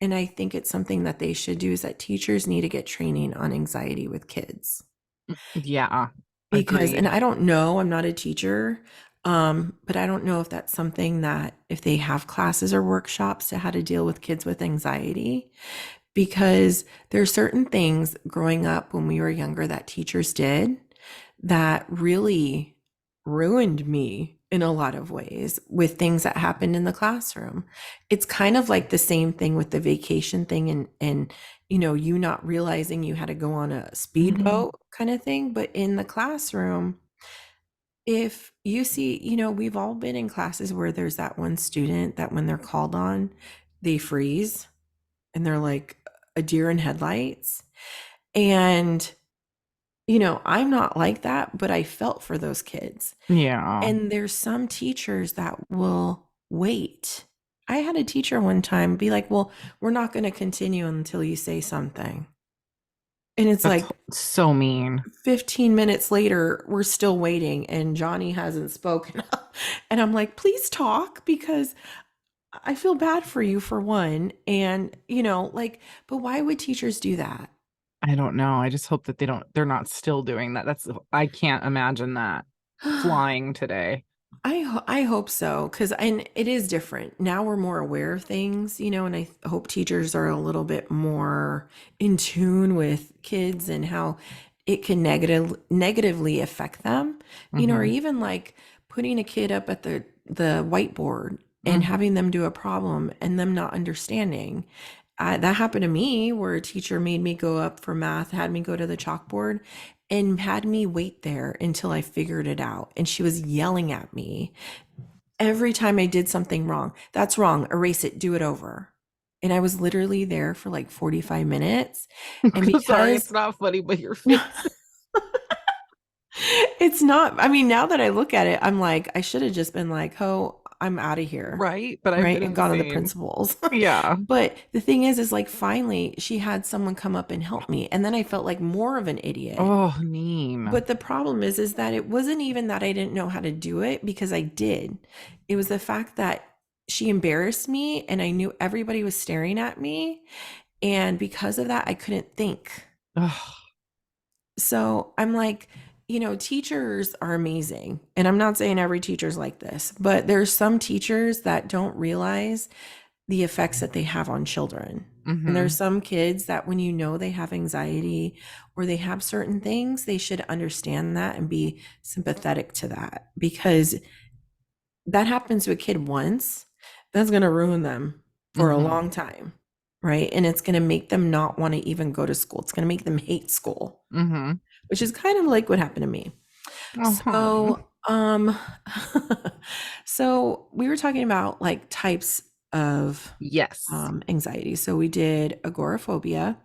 and I think it's something that they should do, is that teachers need to get training on anxiety with kids. Yeah. Because, and Agreed. I don't know, I'm not a teacher, but I don't know if that's something that if they have classes or workshops to how to deal with kids with anxiety, because there are certain things growing up when we were younger that teachers did that really ruined me in a lot of ways with things that happened in the classroom. It's kind of like the same thing with the vacation thing and you not realizing you had to go on a Mm-hmm. speedboat kind of thing, but in the classroom, if you see, we've all been in classes where there's that one student that when they're called on, they freeze and they're like a deer in headlights. And I'm not like that, but I felt for those kids. Yeah. And there's some teachers that will wait. I had a teacher one time be like, "Well, we're not going to continue until you say something." And it's That's like so mean. 15 minutes later, we're still waiting and Johnny hasn't spoken up. And I'm like, "Please talk because I feel bad for you for one." And, like, but why would teachers do that? I don't know. I just hope that they're not still doing that. I can't imagine that flying today. I hope so, because and it is different now. We're more aware of things, and I hope teachers are a little bit more in tune with kids and how it can negatively affect them, or Hmm. even like putting a kid up at the whiteboard and Mm. having them do a problem and them not understanding. That happened to me where a teacher made me go up for math, had me go to the chalkboard, and had me wait there until I figured it out. And she was yelling at me every time I did something wrong. That's wrong. Erase it. Do it over. And I was literally there for like 45 minutes. And Sorry, because it's not funny, but your face. it's not, I mean, now that I look at it, I'm like, I should have just been like, "Oh, I'm out of here." Right? But I've Right. been And in the gone to the same. principals. Yeah. But the thing is like finally she had someone come up and help me. And then I felt like more of an idiot. Oh, mean. But the problem is that it wasn't even that I didn't know how to do it because I did. It was the fact that she embarrassed me and I knew everybody was staring at me. And because of that, I couldn't think. Ugh. So I'm like, teachers are amazing. And I'm not saying every teacher's like this, but there's some teachers that don't realize the effects that they have on children. And there's Hmm. some kids that when they have anxiety or they have certain things, they should understand that and be sympathetic to that because that happens to a kid once, that's going to ruin them for a Hmm. long time. Right. And it's going to make them not want to even go to school. It's going to make them hate school, Hmm. which is kind of like what happened to me. Uh-huh. So, so we were talking about like types of Yes. anxiety. So we did agoraphobia.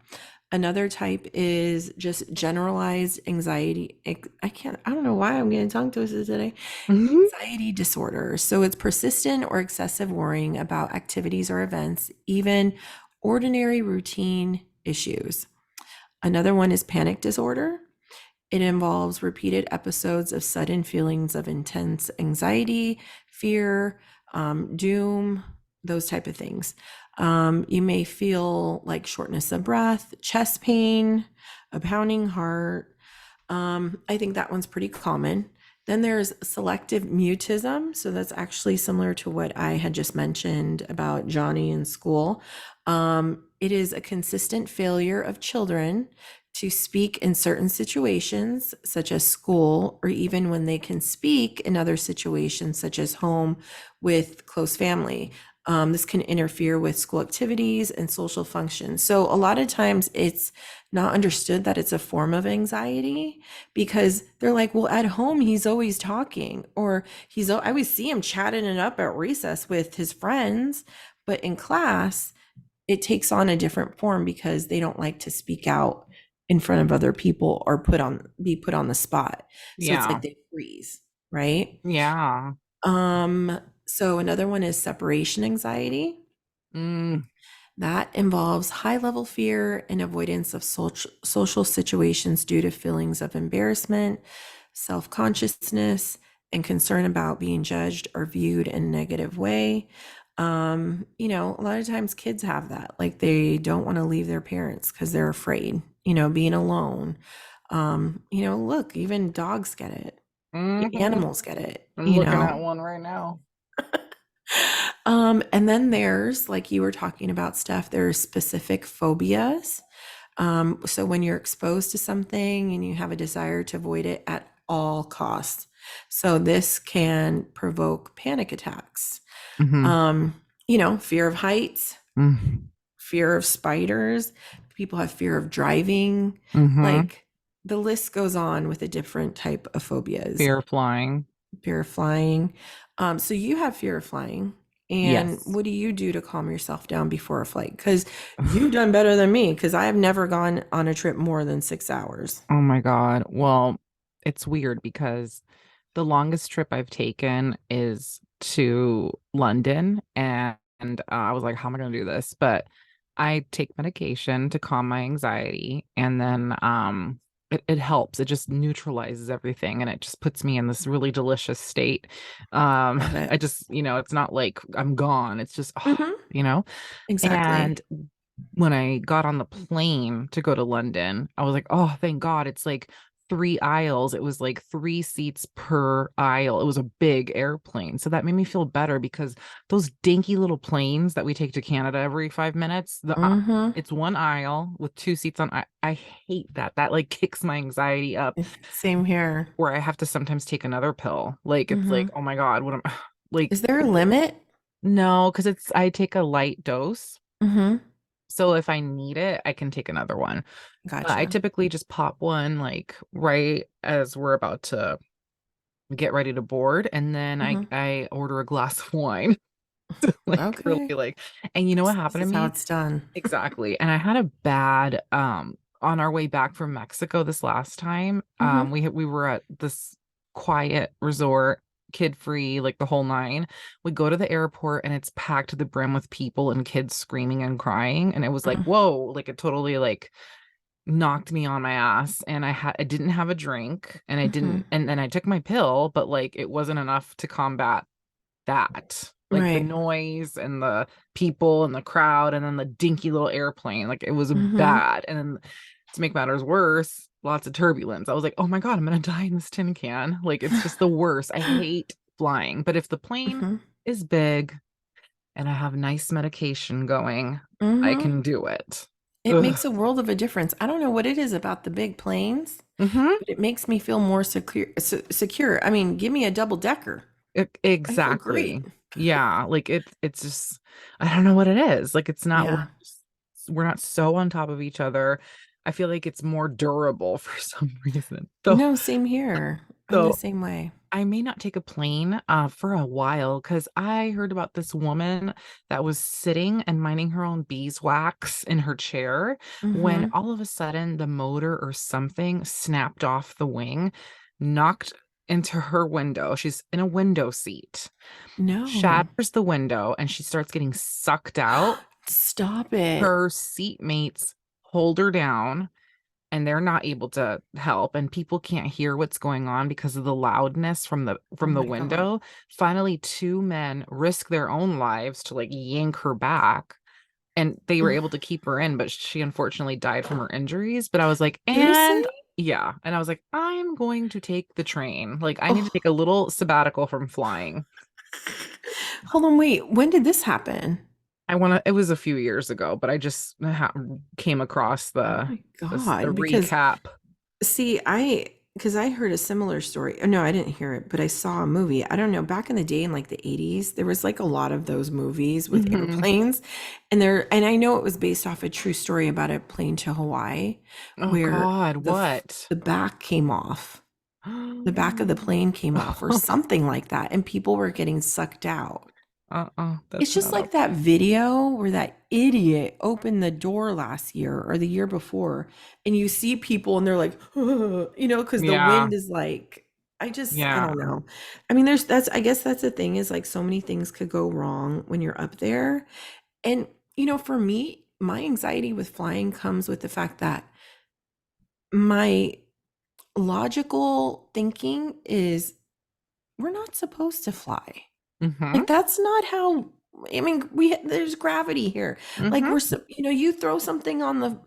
Another type is just generalized anxiety. I don't know why I'm getting tongue twisted today. Hmm. Anxiety disorder. So it's persistent or excessive worrying about activities or events, even ordinary routine issues. Another one is panic disorder. It involves repeated episodes of sudden feelings of intense anxiety, fear, doom, those type of things. You may feel like shortness of breath, chest pain, a pounding heart. I think that one's pretty common. Then there's selective mutism. So that's actually similar to what I had just mentioned about Johnny in school. It is a consistent failure of children to speak in certain situations, such as school, or even when they can speak in other situations, such as home with close family. This can interfere with school activities and social functions. So, a lot of times it's not understood that it's a form of anxiety because they're like, well, at home, he's always talking, or I always see him chatting it up at recess with his friends. But in class, it takes on a different form because they don't like to speak out in front of other people or be put on the spot. So it's Yeah. like they freeze, right? Yeah. So another one is separation anxiety. Mm. That involves high level fear and avoidance of social situations due to feelings of embarrassment, self consciousness, and concern about being judged or viewed in a negative way. A lot of times kids have that. Like they don't want to leave their parents because they're afraid, being alone. Look, even dogs get it, Hmm. animals get it, I'm looking at one right now. And then there's, like you were talking about, Steph, there's specific phobias. So when you're exposed to something and you have a desire to avoid it at all costs. So this can provoke panic attacks. Hmm. Fear of heights, Hmm. fear of spiders. People have fear of driving. Hmm. Like the list goes on with a different type of phobias. Fear of flying. Fear of flying. So you have fear of flying. And Yes. what do you do to calm yourself down before a flight? Because you've done better than me, because I have never gone on a trip more than 6 hours. Oh my God. Well, it's weird because the longest trip I've taken is to London, and I was like, how am I going to do this? But I take medication to calm my anxiety, and then it helps. It just neutralizes everything, and it just puts me in this really delicious state. Love it. I just, it's not like I'm gone. It's just, Hmm. you know. Exactly. And when I got on the plane to go to London, I was like, oh, thank God. It's like 3 aisles. It was like 3 seats per aisle. It was a big airplane. So that made me feel better because those dinky little planes that we take to Canada every 5 minutes, Hmm. it's one aisle with 2 seats on. I hate that. That like kicks my anxiety up Same here. where I have to sometimes take another pill. Like it's Hmm. like, oh my God, what am like Is there a limit? no, because I take a light dose. Hmm. So if I need it, I can take another one. But I Gotcha. typically just pop one like right as we're about to get ready to board, and then I Hmm. I order a glass of wine. Like really Okay. like, and you know what This happened to is how me? it's done. Exactly. And I had a bad on our way back from Mexico this last time. Hmm. We were at this quiet resort, kid free, like the whole nine. We go to the airport and it's packed to the brim with people and kids screaming and crying. And it was like, whoa, like it totally like knocked me on my ass. And I didn't have a drink and I Hmm. didn't and then I took my pill, but like it wasn't enough to combat that. Like the Right. noise and the people and the crowd and then the dinky little airplane. Like it was Hmm. bad. And then to make matters worse, lots of turbulence. I was like, oh my God, I'm gonna die in this tin can. Like it's just the worst. I hate flying. But if the plane Hmm. is big and I have nice medication going, I Hmm. can do it. It Ugh. makes a world of a difference. I don't know what it is about the big planes, Mm-hmm. but it makes me feel more secure. Secure. I mean, give me a double decker. I feel great. Exactly. Yeah, like it's just I don't know what it is. Like it's not Yeah. we're not so on top of each other. I feel like it's more durable for some reason. No, same here. I'm the So same way. I may not take a plane for a while because I heard about this woman that was sitting and minding her own beeswax in her chair when Hmm. all of a sudden the motor or something snapped off the wing, knocked into her window. She's in a window seat, No. shatters the window, and she starts getting sucked out. Stop it. Her seatmates hold her down and they're not able to help and people can't hear what's going on because of the loudness Oh from the my God. window. Finally, two men risk their own lives to like yank her back and they were able to keep her in, but she unfortunately died from her injuries. But I was like, Seriously? and yeah, and I was like, I'm going to take the train. Like I need to Oh, take a little sabbatical from flying. hold on, wait. When did this happen? I want to, it was a few years ago, but I just came across Oh my the God. Because recap. see, because I heard a similar story. No, I didn't hear it, but I saw a movie. I don't know, back in the day in like the 80s, there was like a lot of those movies with Mhm. airplanes. And I know it was based off a true story about a plane to Hawaii Oh where God, what? the back came off. The back of the plane came off or something like that, and people were getting sucked out. It's That's just not like okay. that video where that idiot opened the door last year or the year before, and you see people and they're like, because the Yeah, wind is like, I yeah. don't know. I mean, I guess that's the thing is like so many things could go wrong when you're up there. And, for me, my anxiety with flying comes with the fact that my logical thinking is we're not supposed to fly. Mm-hmm. Like, that's not how I mean, there's gravity here. Like, Mm-hmm. you throw something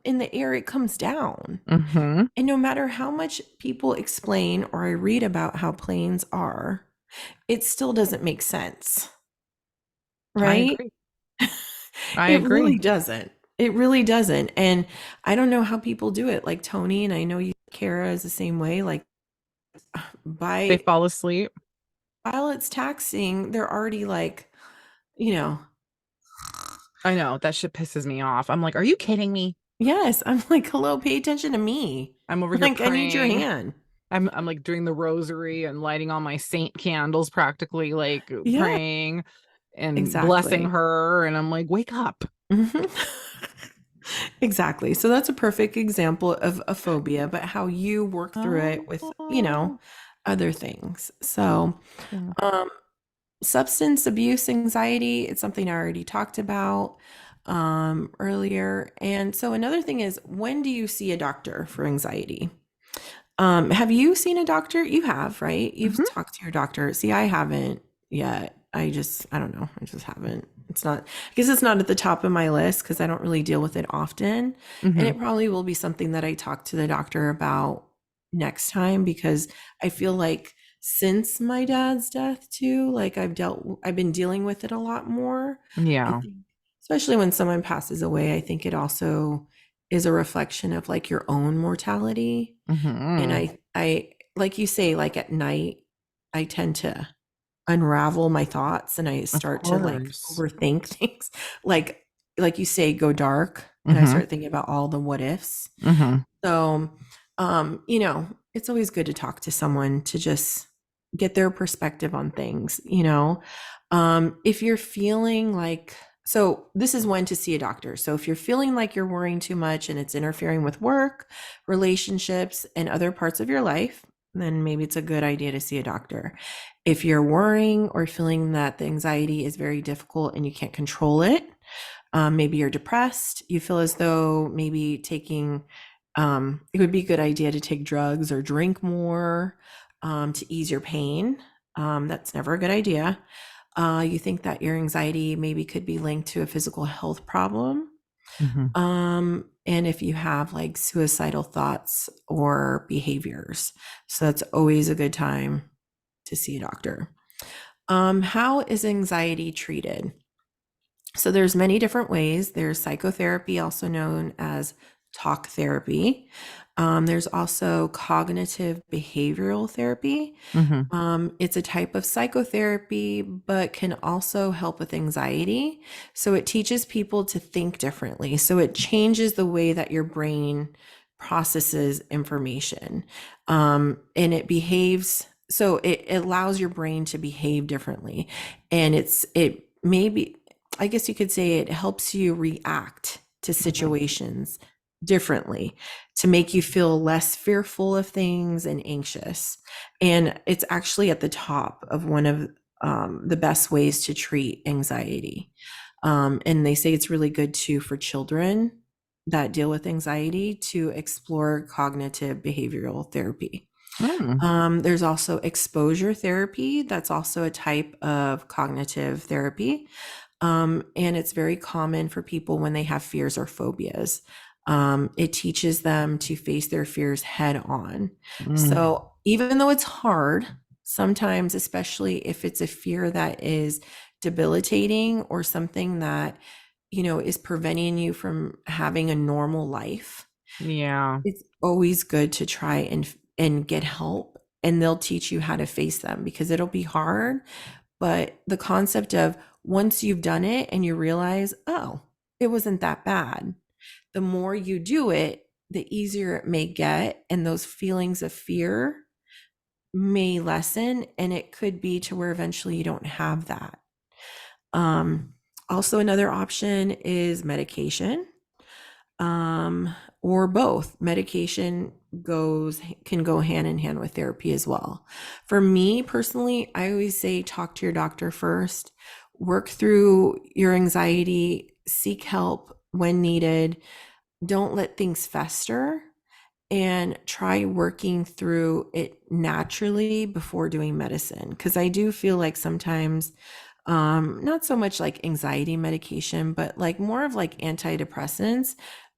in the air, it comes down. Mm-hmm. And no matter how much people explain or I read about how planes are, it still doesn't make sense, I right? agree. I It agree. really doesn't. It really doesn't. And I don't know how people do it. Like Tony, and I know you, Kara, is the same way. Like, They by fall asleep. while it's taxing, they're already like, you know, I know that shit pisses me off. I'm like, are you kidding me? yes, I'm like, hello, pay attention to me. I'm over here Like, I need your praying. hand. I'm like doing the rosary and lighting all my saint candles practically, like Yeah. praying. and blessing Exactly. her. And I'm like, wake up. Mhm. Exactly. So that's a perfect example of a phobia, but how you work through it with, Oh, other things. So, yeah. um, substance abuse anxiety, it's something I already talked about earlier. And so another thing is, when do you see a doctor for anxiety? Have you seen a doctor? You have, right? You've Hmm. talked to your doctor. See, I haven't yet. I don't know. I just haven't. It's not, I guess it's not at the top of my list because I don't really deal with it often. And Hmm. it probably will be something that I talk to the doctor about next time because I feel like since my dad's death too, like I've been dealing with it a lot more. I Yeah. think, especially when someone passes away, I think it also is a reflection of like your own mortality. And Hmm. I like you say, like at night, I tend to unravel my thoughts and I Of start to like course. overthink things. Like like you say, go dark and I Hmm. start thinking about all the what ifs. Hmm. So, it's always good to talk to someone to just get their perspective on things. If you're feeling like, so this is when to see a doctor. So if you're feeling like you're worrying too much and it's interfering with work, relationships, and other parts of your life, then maybe it's a good idea to see a doctor. If you're worrying or feeling that the anxiety is very difficult and you can't control it, maybe you're depressed, you feel as though maybe it would be a good idea to take drugs or drink more to ease your pain. That's never a good idea. You think that your anxiety maybe could be linked to a physical health problem. Hmm. And if you have like suicidal thoughts or behaviors. So that's always a good time to see a doctor. How is anxiety treated? So there's many different ways. There's psychotherapy, also known as talk therapy. There's also cognitive behavioral therapy. Hmm. It's a type of psychotherapy, but can also help with anxiety. So it teaches people to think differently. So it changes the way that your brain processes information. And it behaves, so it allows your brain to behave differently. And it maybe, I guess you could say it helps you react to Hmm. situations differently to make you feel less fearful of things and anxious. And it's actually at the top of one of the best ways to treat anxiety. And they say it's really good too for children that deal with anxiety to explore cognitive behavioral therapy. Mm. There's also exposure therapy. That's also a type of cognitive therapy. And it's very common for people when they have fears or phobias. It teaches them to face their fears head on. Mm. So even though it's hard, sometimes, especially if it's a fear that is debilitating or something that, is preventing you from having a normal life, Yeah. it's always good to try and get help and they'll teach you how to face them because it'll be hard, but the concept of once you've done it and you realize, oh, it wasn't that bad, the more you do it, the easier it may get. And those feelings of fear may lessen. And it could be to where eventually you don't have that. Um, Also, another option is medication, um, or both. Medication can go hand in hand with therapy as well. For me personally, I always say talk to your doctor first, work through your anxiety, seek help when needed. Don't let things fester and try working through it naturally before doing medicine. Because I do feel like sometimes, not so much like anxiety medication, but like more of like antidepressants.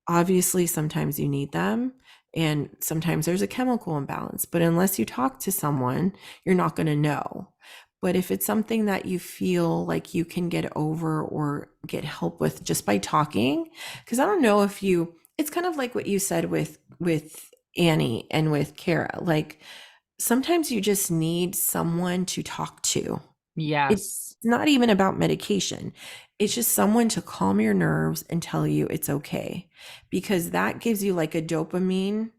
Obviously, sometimes you need them, and sometimes there's a chemical imbalance. But unless you talk to someone, you're not going to know. But if it's something that you feel like you can get over or get help with just by talking, because I don't know if you, it's kind of like what you said with Annie and with Kara. Like sometimes you just need someone to talk to. It's Yes. not even about medication. It's just someone to calm your nerves and tell you it's okay. Because that gives you like a dopamine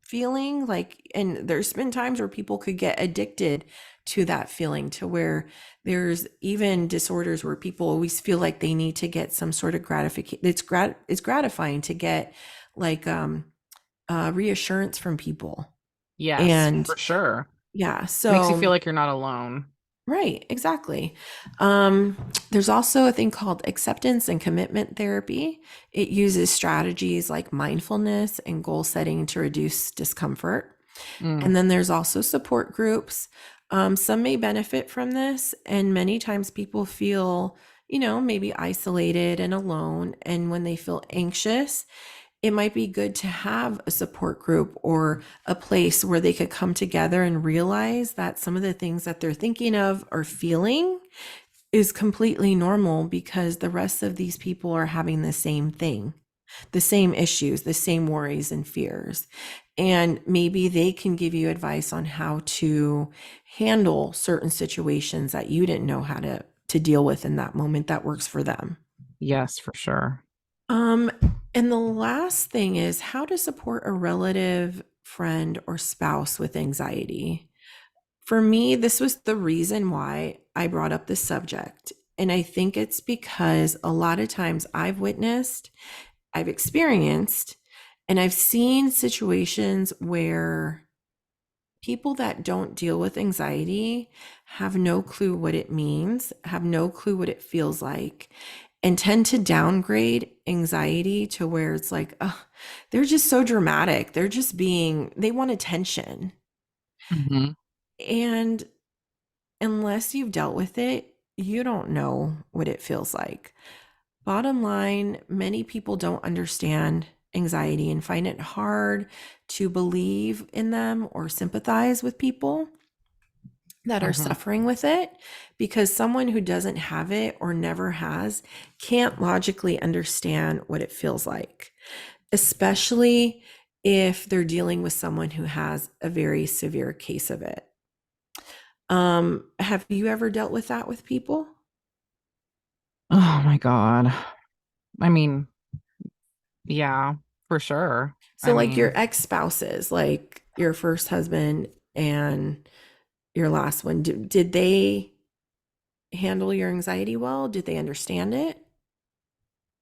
feeling. Like, and there's been times where people could get addicted to that feeling, to where there's even disorders where people always feel like they need to get some sort of gratification. It's gratifying to get like reassurance from people. Yes, And for sure. yeah, Makes you so feel like you're not alone. right, exactly. Um, there's also a thing called acceptance and commitment therapy. It uses strategies like mindfulness and goal setting to reduce discomfort. Mm, And then there's also support groups. Some may benefit from this, and many times people feel, maybe isolated and alone. And when they feel anxious, it might be good to have a support group or a place where they could come together and realize that some of the things that they're thinking of or feeling is completely normal because the rest of these people are having the same thing, the same issues, the same worries and fears. And maybe they can give you advice on how to handle certain situations that you didn't know how to deal with in that moment that works for them. yes, for sure. Um, and the last thing is how to support a relative, friend, or spouse with anxiety. For me, this was the reason why I brought up this subject. And I think it's because a lot of times I've witnessed, I've experienced, and I've seen situations where people that don't deal with anxiety have no clue what it means, have no clue what it feels like, and tend to downgrade anxiety to where it's like, oh, they're just so dramatic. They want attention. Hmm. And unless you've dealt with it, you don't know what it feels like. Bottom line, many people don't understand anxiety and find it hard to believe in them or sympathize with people that are Hmm. suffering with it, because someone who doesn't have it or never has can't logically understand what it feels like, especially if they're dealing with someone who has a very severe case of it. Have you ever dealt with that with people? Oh my God. I mean, yeah, for sure. I So, like your mean, ex spouses, like your first husband and your last one, did they handle your anxiety well? Did they understand it?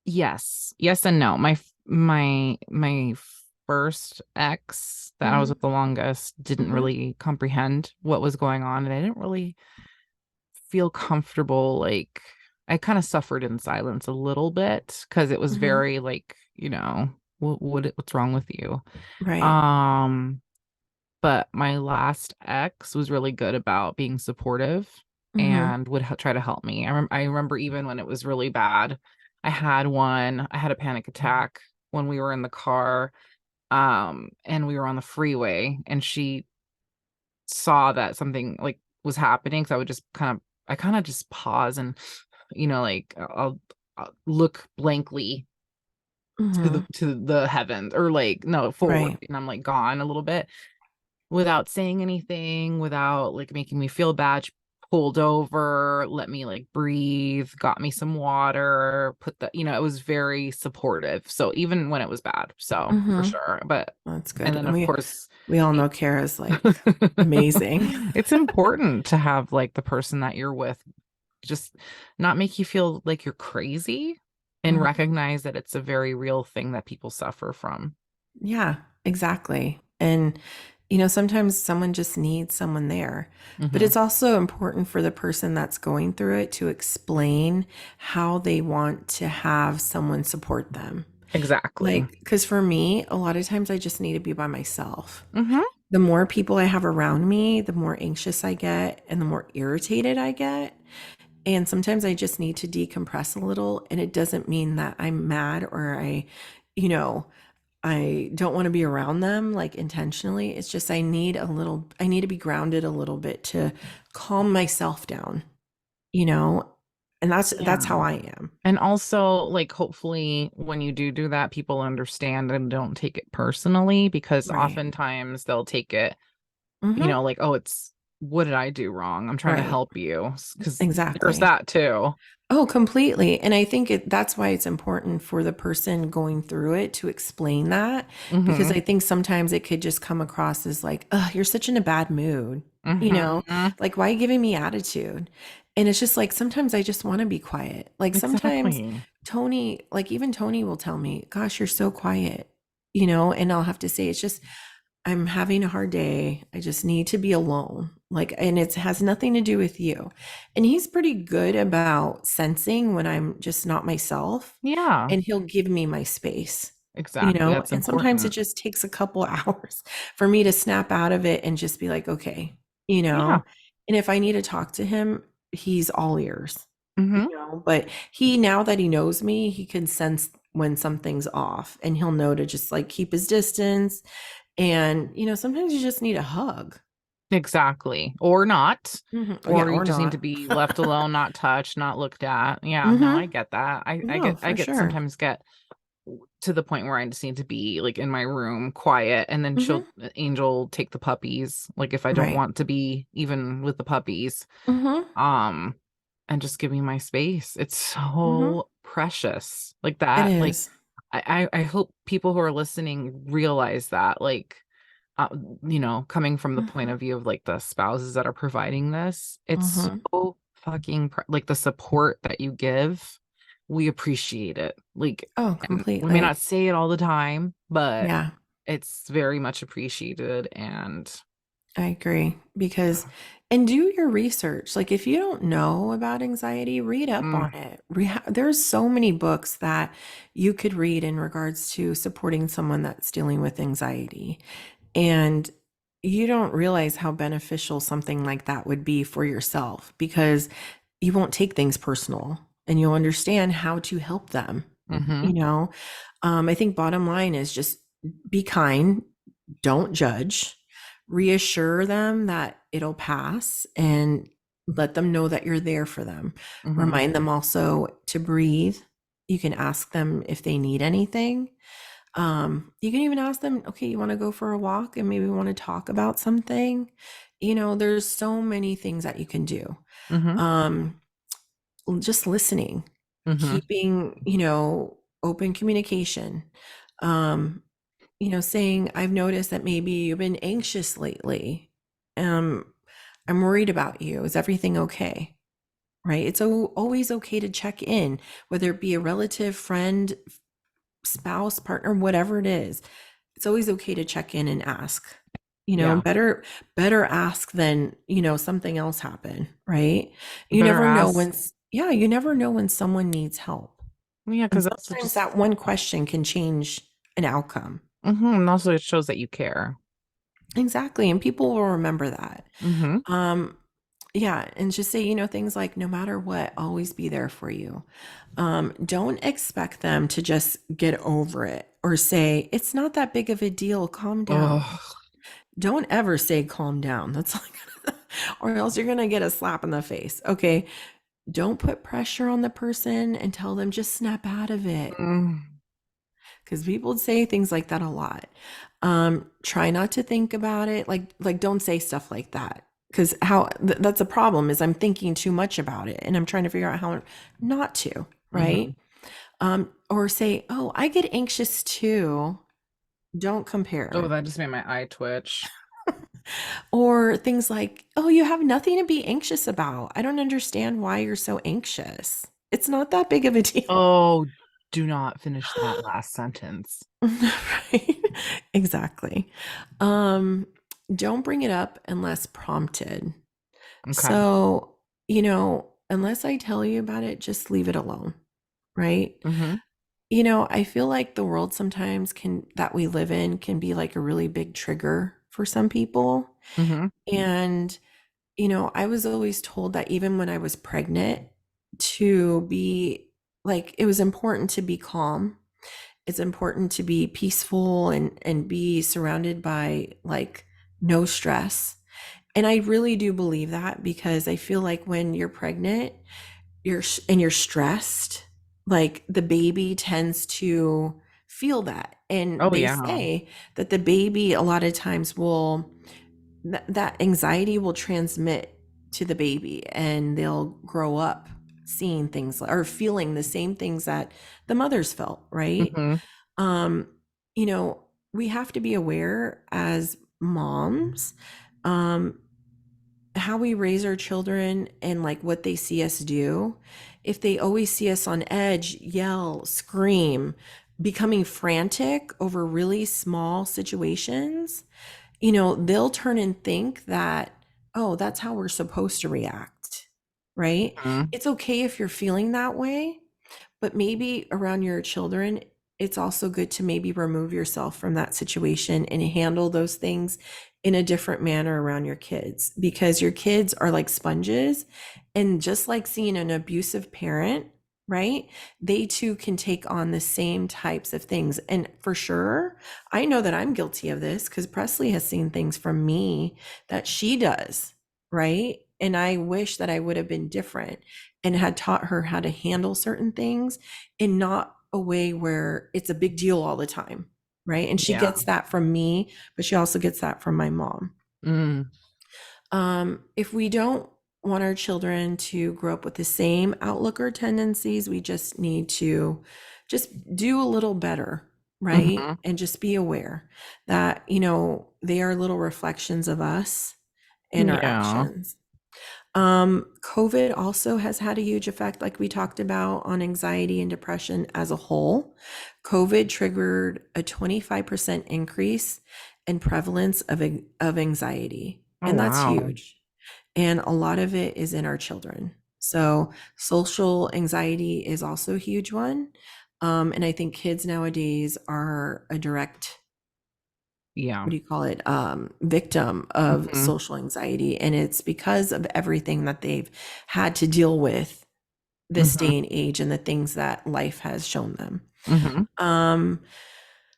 yes, yes and no. My first ex that I was Hmm. with the longest didn't Hmm. really comprehend what was going on, and I didn't really feel comfortable. Like I kind of suffered in silence a little bit because it was Hmm. very like, what's wrong with you? Right. Um, but my last ex was really good about being supportive Hmm. and would try to help me. I remember even when it was really bad, I had a panic attack when we were in the car, and we were on the freeway, and she saw that something like was happening. So I kind of just pause and, like I'll look blankly Hmm. to the heavens, or like no forward, Right. and I'm like gone a little bit without saying anything, without like making me feel bad. She pulled over, let me like breathe, got me some water, it was very supportive. So even when it was bad, so for Hmm. sure. But, That's and good. then And of we course, we all it, know Kara's like amazing. it's important to have like the person that you're with just not make you feel like you're crazy and Mhm. recognize that it's a very real thing that people suffer from. Yeah, exactly. And sometimes someone just needs someone there. But Hmm. it's also important for the person that's going through it to explain how they want to have someone support them. Exactly. Like, because for me, a lot of times I just need to be by myself. Hmm. The more people I have around me, the more anxious I get and the more irritated I get. And sometimes I just need to decompress a little. And it doesn't mean that I'm mad or you know, I don't want to be around them like intentionally. It's just I need to be grounded a little bit to calm myself down, you know? And that's Yeah. how I am. And also, like, hopefully, when you do that, people understand and don't take it personally, because Right. oftentimes they'll take it, Hmm. like, oh, what did I do wrong? I'm trying to Right. help you. Because there's Exactly. that too. Oh, completely. And I think that's why it's important for the person going through it to explain that, because Mm-hmm. I think sometimes it could just come across as like, oh, you're such in a bad mood, you know, Mm-hmm. like, why are you giving me attitude? And it's just like, sometimes I just want to be quiet. Like, sometimes Exactly. Tony, like, even Tony will tell me, gosh, you're so quiet, and I'll have to say, it's just, I'm having a hard day. I just need to be alone. Like, and it has nothing to do with you. And he's pretty good about sensing when I'm just not myself, Yeah, and he'll give me my space, exactly. That's and sometimes it important. just takes a couple hours for me to snap out of it and just be like, okay, Yeah. and if I need to talk to him, he's all ears, Mm-hmm. but now that he knows me, he can sense when something's off, and he'll know to just like keep his distance. And, sometimes you just need a hug. Exactly. Or not. Oh, yeah, Or you or just need to not. be left alone, not touched, not looked at. Yeah, no, I hmm get that. No, for sure. Sometimes get to the point where I just need to be like in my room quiet and then she'll hmm Angel take the puppies. Like if I don't Right. want to be even with the puppies, hmm um, and just give me my space. It's hmm so precious. Like It that, like is. I hope people who are listening realize that, like uh, coming from the point hmm of view of like the spouses that are providing this, it's hmm so fucking like the support that you give, we appreciate it. Like, Oh, and we may not completely. say it all the time, but Yeah, it's very much appreciated. And I agree. Because, and do your research. Like, if you don't know about anxiety, read up on mm, it. There's so many books that you could read in regards to supporting someone that's dealing with anxiety. And you don't realize how beneficial something like that would be for yourself, because you won't take things personal, and you'll understand how to help them. mm-hmm, You know, I think bottom line is just be kind, don't judge, reassure them that it'll pass, and let them know that you're there for them. mm-hmm, Remind them also to breathe. You can ask them if they need anything. You can even ask them, okay, you want to go for a walk and maybe want to talk about something? There's so many things that you can do. mm-hmm, Um, just listening, mm-hmm, keeping, open communication. Um, saying, I've noticed that maybe you've been anxious lately. Um, I'm worried about you. Is everything okay? Right? It's always okay to check in, whether it be a relative, friend, spouse, partner, whatever it is. It's always okay to check in and ask. yeah, Better ask than, something else happen, right? You better never know ask. when you never know when someone needs help. Yeah, And because it also sometimes just that one question can change an outcome. and also it shows that you care. Exactly. And people will remember that. Mm-hmm. Um, yeah, and just say, things like, no matter what, always be there for you. Don't expect them to just get over it or say, it's not that big of a deal, calm down. Oh, Don't ever say calm down. That's like, or else you're going to get a slap in the face. Okay. Don't put pressure on the person and tell them just snap out of it, because people say things like that a lot. Try not to think about it. Like don't say stuff like that, because that's a problem, is I'm thinking too much about it and I'm trying to figure out how not to, mm-hmm. right? Or say, oh, I get anxious too. Don't Oh, compare. that just made my eye twitch. Or things like, oh, you have nothing to be anxious about. I don't understand why you're so anxious. It's not that big of a deal. Oh, do not finish that last sentence. Right? Exactly. Um, don't bring it up unless prompted. Okay. So, unless I tell you about it, just leave it alone, right? Mm-hmm. I feel like the world sometimes that we live in can be like a really big trigger for some people. Mm-hmm. And, I was always told that even when I was pregnant, to be like, it was important to be calm. It's important to be peaceful and be surrounded by like no stress. And I really do believe that, because I feel like when you're pregnant, you're stressed, like the baby tends to feel that. And Oh they yeah. say that the baby a lot of times will that anxiety will transmit to the baby, and they'll grow up seeing things or feeling the same things that the mothers felt, right? Hmm. Um, you know, we have to be aware as moms, um, how we raise our children and like what they see us do. If they always see us on edge, yell, scream, becoming frantic over really small situations, they'll turn and think that, oh, that's how we're supposed to react, right? Hmm. It's okay if you're feeling that way, but maybe around your children, it's also good to maybe remove yourself from that situation and handle those things in a different manner around your kids, because your kids are like sponges. And just like seeing an abusive parent, right? They too can take on the same types of things. And for sure, I know that I'm guilty of this because Presley has seen things from me that she does, right? And I wish that I would have been different and had taught her how to handle certain things in not a way where it's a big deal all the time, right? And she Yeah. gets that from me, but she also gets that from my mom. Mm. If we don't want our children to grow up with the same outlook or tendencies, we just need to just do a little better, right? Hmm. And just be aware that, they are little reflections of us and our Yeah. actions. COVID also has had a huge effect, like we talked about, on anxiety and depression as a whole. COVID triggered a 25% increase in prevalence of anxiety, Oh, and that's wow. huge. And a lot of it is in our children. So social anxiety is also a huge one. And I think kids nowadays are a direct, Yeah. what do you call it, victim of Hmm. social anxiety. And it's because of everything that they've had to deal with this Hmm. day and age and the things that life has shown them. Hmm. Um,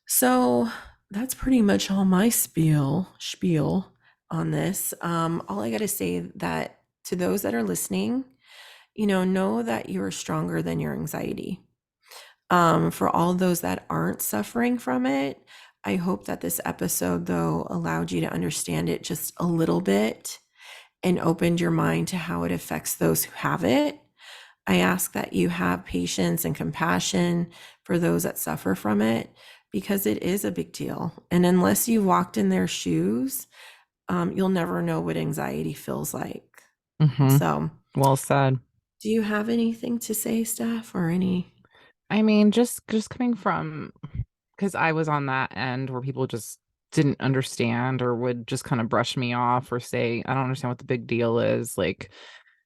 so that's pretty much all my spiel on this. All I got to say that to those that are listening, know that you're stronger than your anxiety. For all those that aren't suffering from it, I hope that this episode, though, allowed you to understand it just a little bit and opened your mind to how it affects those who have it. I ask that you have patience and compassion for those that suffer from it because it is a big deal. And unless you walked in their shoes, you'll never know what anxiety feels like. Hmm. So, Well said. do you have anything to say, Steph, or any? I mean, just coming from, because I was on that end where people just didn't understand or would just kind of brush me off or say, I don't understand what the big deal is. Like,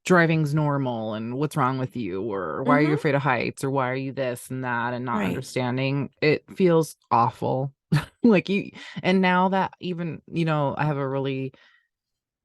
driving's normal and what's wrong with you, or why are you Mm-hmm. afraid of heights, or why are you this and that, and not Right. understanding. It feels awful. Like you, and now that even, I have a really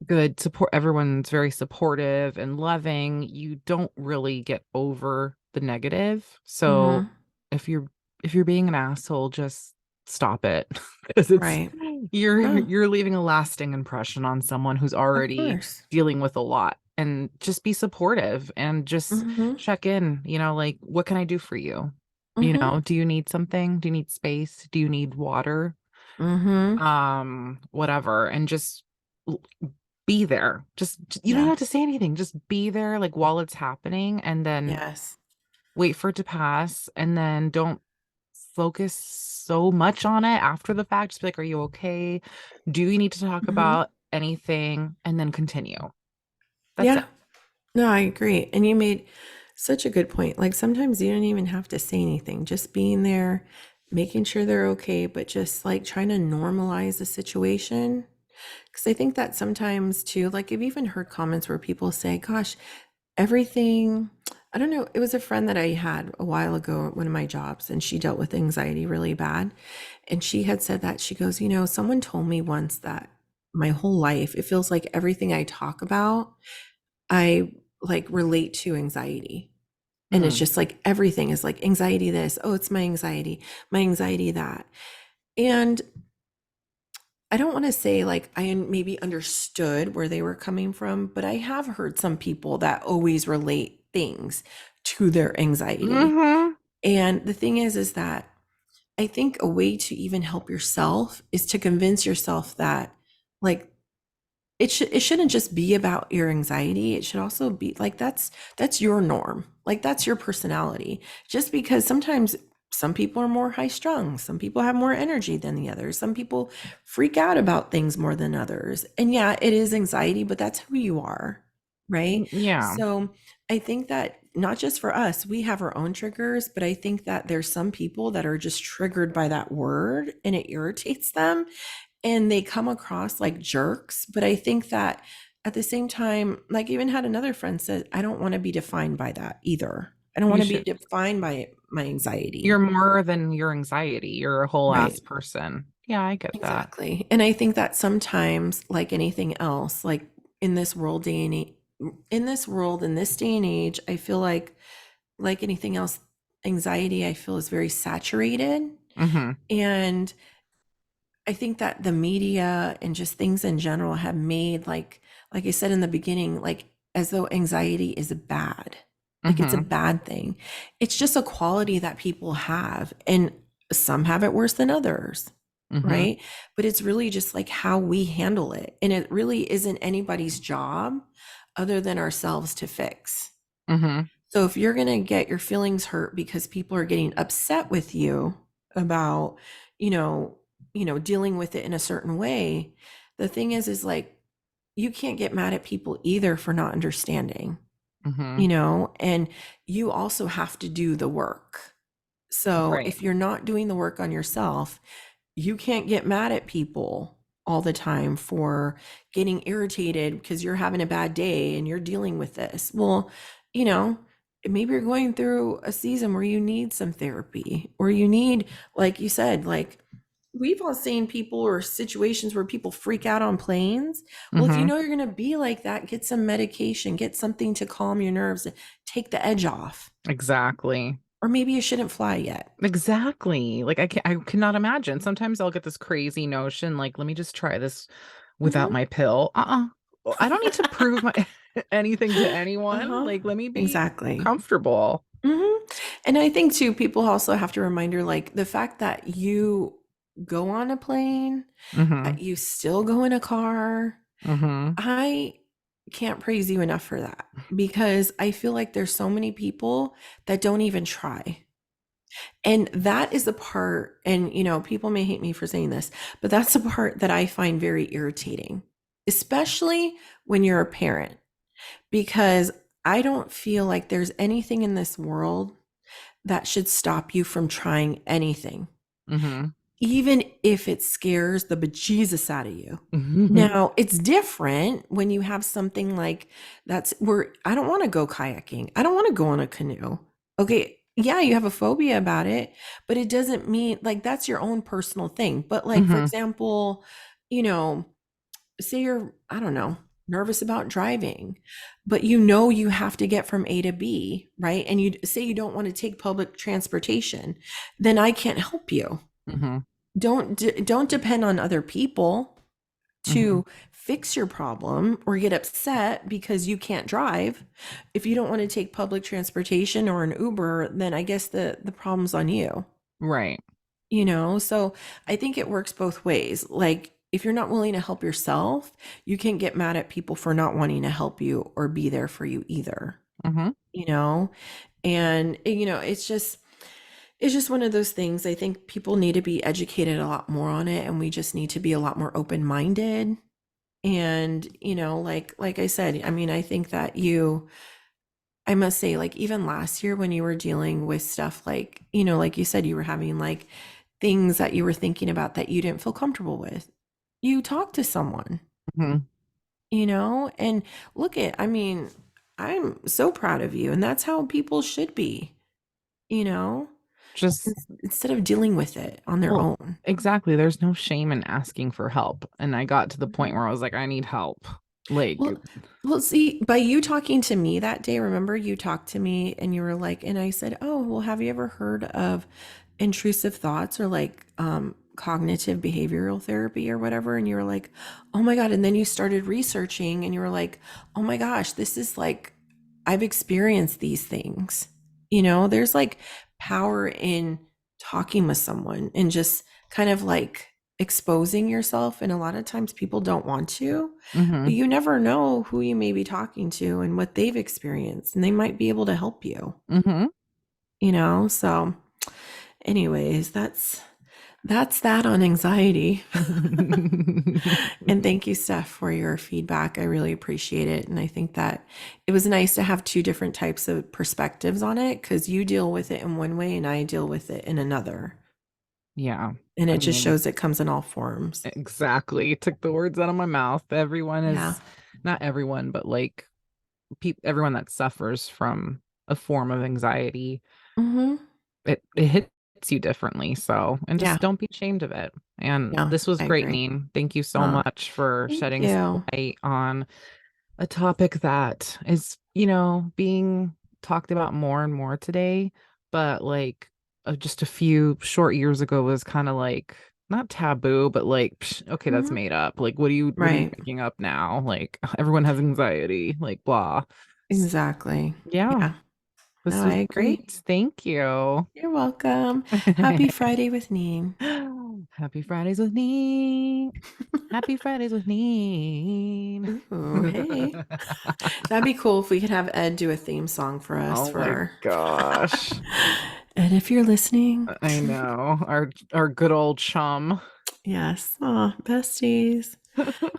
good support, everyone's very supportive and loving, you don't really get over the negative. So Mm-hmm. if you're being an asshole, just stop it. Because it's Right. you're No, you're leaving a lasting impression on someone who's of already course. dealing with a lot. And just be supportive and just Mm-hmm. check in, like, what can I do for you? Mm-hmm. Do you need something? Do you need space? Do you need water? Mm-hmm. Whatever. And just be there. You don't Yeah. have to say anything. Just be there, like, while it's happening, and then Yes. wait for it to pass, and then don't focus so much on it after the fact. Just be like, are you okay? Do you need to talk Mm-hmm. about anything? And then continue. That's it. Yeah. No, I agree. And you made such a good point. Like sometimes you don't even have to say anything, just being there, making sure they're okay, but just like trying to normalize the situation. Because I think that sometimes too, like I've even heard comments where people say, gosh, everything, I don't know. It was a friend that I had a while ago at one of my jobs, and she dealt with anxiety really bad. And she had said that she goes, someone told me once that my whole life, it feels like everything I talk about, I like relate to anxiety. And it's Hmm. just like everything is like anxiety this, oh, it's my anxiety that. And I don't want to say like I maybe understood where they were coming from, but I have heard some people that always relate things to their anxiety. Hmm. And the thing is that I think a way to even help yourself is to convince yourself that like it shouldn't just be about your anxiety. It should also be like that's your norm. Like that's your personality. Just because sometimes some people are more high strung, some people have more energy than the others. Some people freak out about things more than others. And yeah, it is anxiety, but that's who you are, right? Yeah. So, I think that not just for us, we have our own triggers, but I think that there's some people that are just triggered by that word and it irritates them and they come across like jerks. But I think that at the same time, like even had another friend said, I don't want to be defined by that either. I don't You want to be should, defined by my you're anxiety. more than your anxiety. You're a whole ass Right. person. Yeah, I get that. Exactly. And I think that sometimes, like anything else, like in this world day and in this world, in this day and age, I feel like anything else, anxiety I feel is very saturated. Mm-hmm. And I think that the media and just things in general have made like I said in the beginning, like as though anxiety is bad. Like it's a Mm-hmm. bad thing. It's just a quality that people have and some have it worse than others, Mm-hmm. right? But it's really just like how we handle it. And it really isn't anybody's job other than ourselves to fix. Mm-hmm. So if you're going to get your feelings hurt because people are getting upset with you about, you know, dealing with it in a certain way, the thing is like you can't get mad at people either for not understanding, Mm-hmm. and you also have to do the work. So Right. if you're not doing the work on yourself, you can't get mad at people all the time for getting irritated because you're having a bad day and you're dealing with this. Well, you know, maybe you're going through a season where you need some therapy or you need, like you said, like we've all seen people or situations where people freak out on planes. Well, if you Mm-hmm. know you're going to be like that, get some medication, get something to calm your nerves, take the edge off. Exactly. Or maybe you shouldn't fly yet. Exactly. Like I cannot imagine. Sometimes I'll get this crazy notion, like, let me just try this without Mhm. my pill. Well, I don't need to prove my anything to anyone. Uh-huh. Like, let me be Exactly. comfortable. Mhm. And I think too, people also have to reminder like the fact that you go on a plane, Mm-hmm. that you still go in a car. Mm-hmm. I can't praise you enough for that because I feel like there's so many people that don't even try. And that is the part, and people may hate me for saying this, but that's the part that I find very irritating, especially when you're a parent, because I don't feel like there's anything in this world that should stop you from trying anything, Mm-hmm. even if it scares the bejesus out of you. Mm-hmm. Now, it's different when you have something like that's where I don't want to go kayaking. I don't want to go on a canoe. Okay. Yeah, you have a phobia about it, but it doesn't mean like that's your own personal thing. But, like, for Mm-hmm. example, you know, say you're, I don't know, nervous about driving, but you have to get from A to B, right? And you say you don't want to take public transportation, then I can't help you. Mm-hmm. Don't depend on other people Mm-hmm. to fix your problem or get upset because you can't drive. If you don't want to take public transportation or an Uber, then I guess the problem's on you. Right. So I think it works both ways. Like if you're not willing to help yourself, you can't get mad at people for not wanting to help you or be there for you either. Mm-hmm. You know? And it's just one of those things. I think people need to be educated a lot more on it and we just need to be a lot more open-minded. And, like I said, I mean, I think that I must say, like, even last year when you were dealing with stuff like, like you said, you were having like things that you were thinking about that you didn't feel comfortable with. You talk to someone, Mm-hmm. and I mean, I'm so proud of you. And that's how people should be, you know, Just instead of dealing with it on their well, own. exactly. There's no shame in asking for help. And I got to the point Mhm. where I was like, I need help. Like, Well, well, see, by you talking to me that day, remember you talked to me and you were like, and I said, "Oh, well, have you ever heard of intrusive thoughts or like cognitive behavioral therapy or whatever?" And you were like, "Oh my God." And then you started researching and you were like, "Oh my gosh, this is like, I've experienced these things." There's like power in talking with someone and just kind of like exposing yourself. And a lot of times people don't want to, but Mm-hmm. you never know who you may be talking to and what they've experienced, and they might be able to help you, Mm-hmm. you know? So, anyways, that's that on anxiety. And thank you, Steph, for your feedback. I really appreciate it. And I think that it was nice to have two different types of perspectives on it, because you deal with it in one way and I deal with it in another. Yeah. And I it just mean, shows it comes in all forms. exactly. Took the words out of my mouth. Everyone Yeah. is not everyone, but like everyone that suffers from a form of anxiety, Hmm. it hits you differently. So, and Yeah. just don't be ashamed of it. And Yeah. this was I great, agree. Neen. Thank you so Oh, much for thank shedding some you. light on a topic that is, being talked about more and more today, but like just a few short years ago was kind of like not taboo, but like, psh, okay, that's Hmm. made up. Like, what are you Right. making up now? Like, everyone has anxiety, like, blah. S- Exactly. Yeah, Yeah. No, this I was agree. great. Thank you. You're welcome. Happy Friday with Neen. Happy Fridays with me. Happy Fridays with Neen. Ooh, hey. That'd be cool if we could have Ed do a theme song for us Oh for my our. gosh. And if you're listening, I know. Our good old chum. yes. Oh, besties.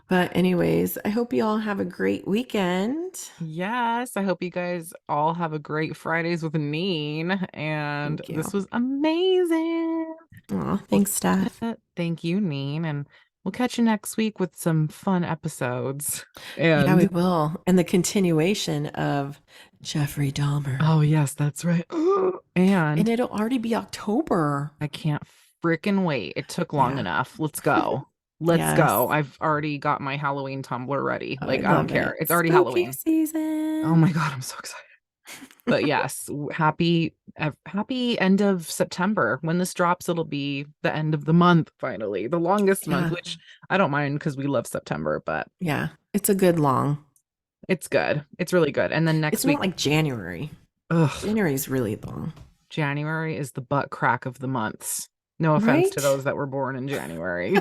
But anyways, I hope you all have a great weekend. Yes, I hope you guys all have a great Fridays with Neen. And Thank this you. was amazing. Oh, Well, thanks, Steph. thank you, Neen. And we'll catch you next week with some fun episodes. Yeah, we And will. And the continuation of Jeffrey Dahmer. oh, yes, that's right. And And it'll already be October. I can't freaking wait. It took long Yeah. enough. Let's go. Let's Yes. go. I've already got my Halloween tumbler ready. I Like, I don't love care. it. It's already Spooky Halloween. Oh season. my God, I'm so excited. But yes, happy end of September. When this drops, it'll be the end of the month finally. The longest month, Yeah. which I don't mind because we love September, but Yeah. It's a good long. it's good. It's really good. And then It's next not week, like January. ugh, January is really long. January is the butt crack of the months. No offense to Right? those that were born in January.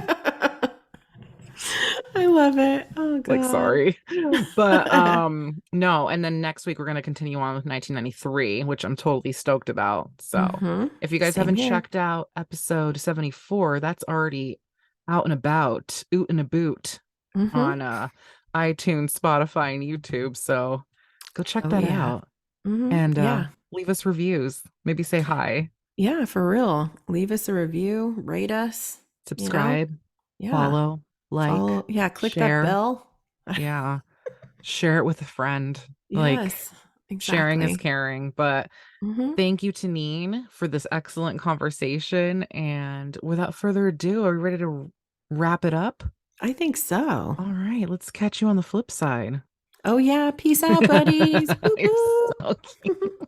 I love it. Oh Like, God. sorry. But no, and then next week we're going to continue on with 1993, which I'm totally stoked about. So Mm-hmm. if you guys Same haven't here. checked out episode 74, that's already out and about, oot and a boot Mm-hmm. on iTunes, Spotify, and YouTube. So go check Oh that yeah. out Mm-hmm. and Yeah. leave us reviews. Maybe say hi, Yeah, for real. Leave us a review, rate us, you know? subscribe, Yeah. follow, like, Follow. Yeah, click that share. bell. Yeah. Share it with a friend. Like, Yes, sharing is exactly. caring. But Mm-hmm. thank you to Neen for this excellent conversation. And without further ado, are we ready to wrap it up? I think so. All right, let's catch you on the flip side. Oh yeah, peace out, buddies. Boop You're so boop. cute.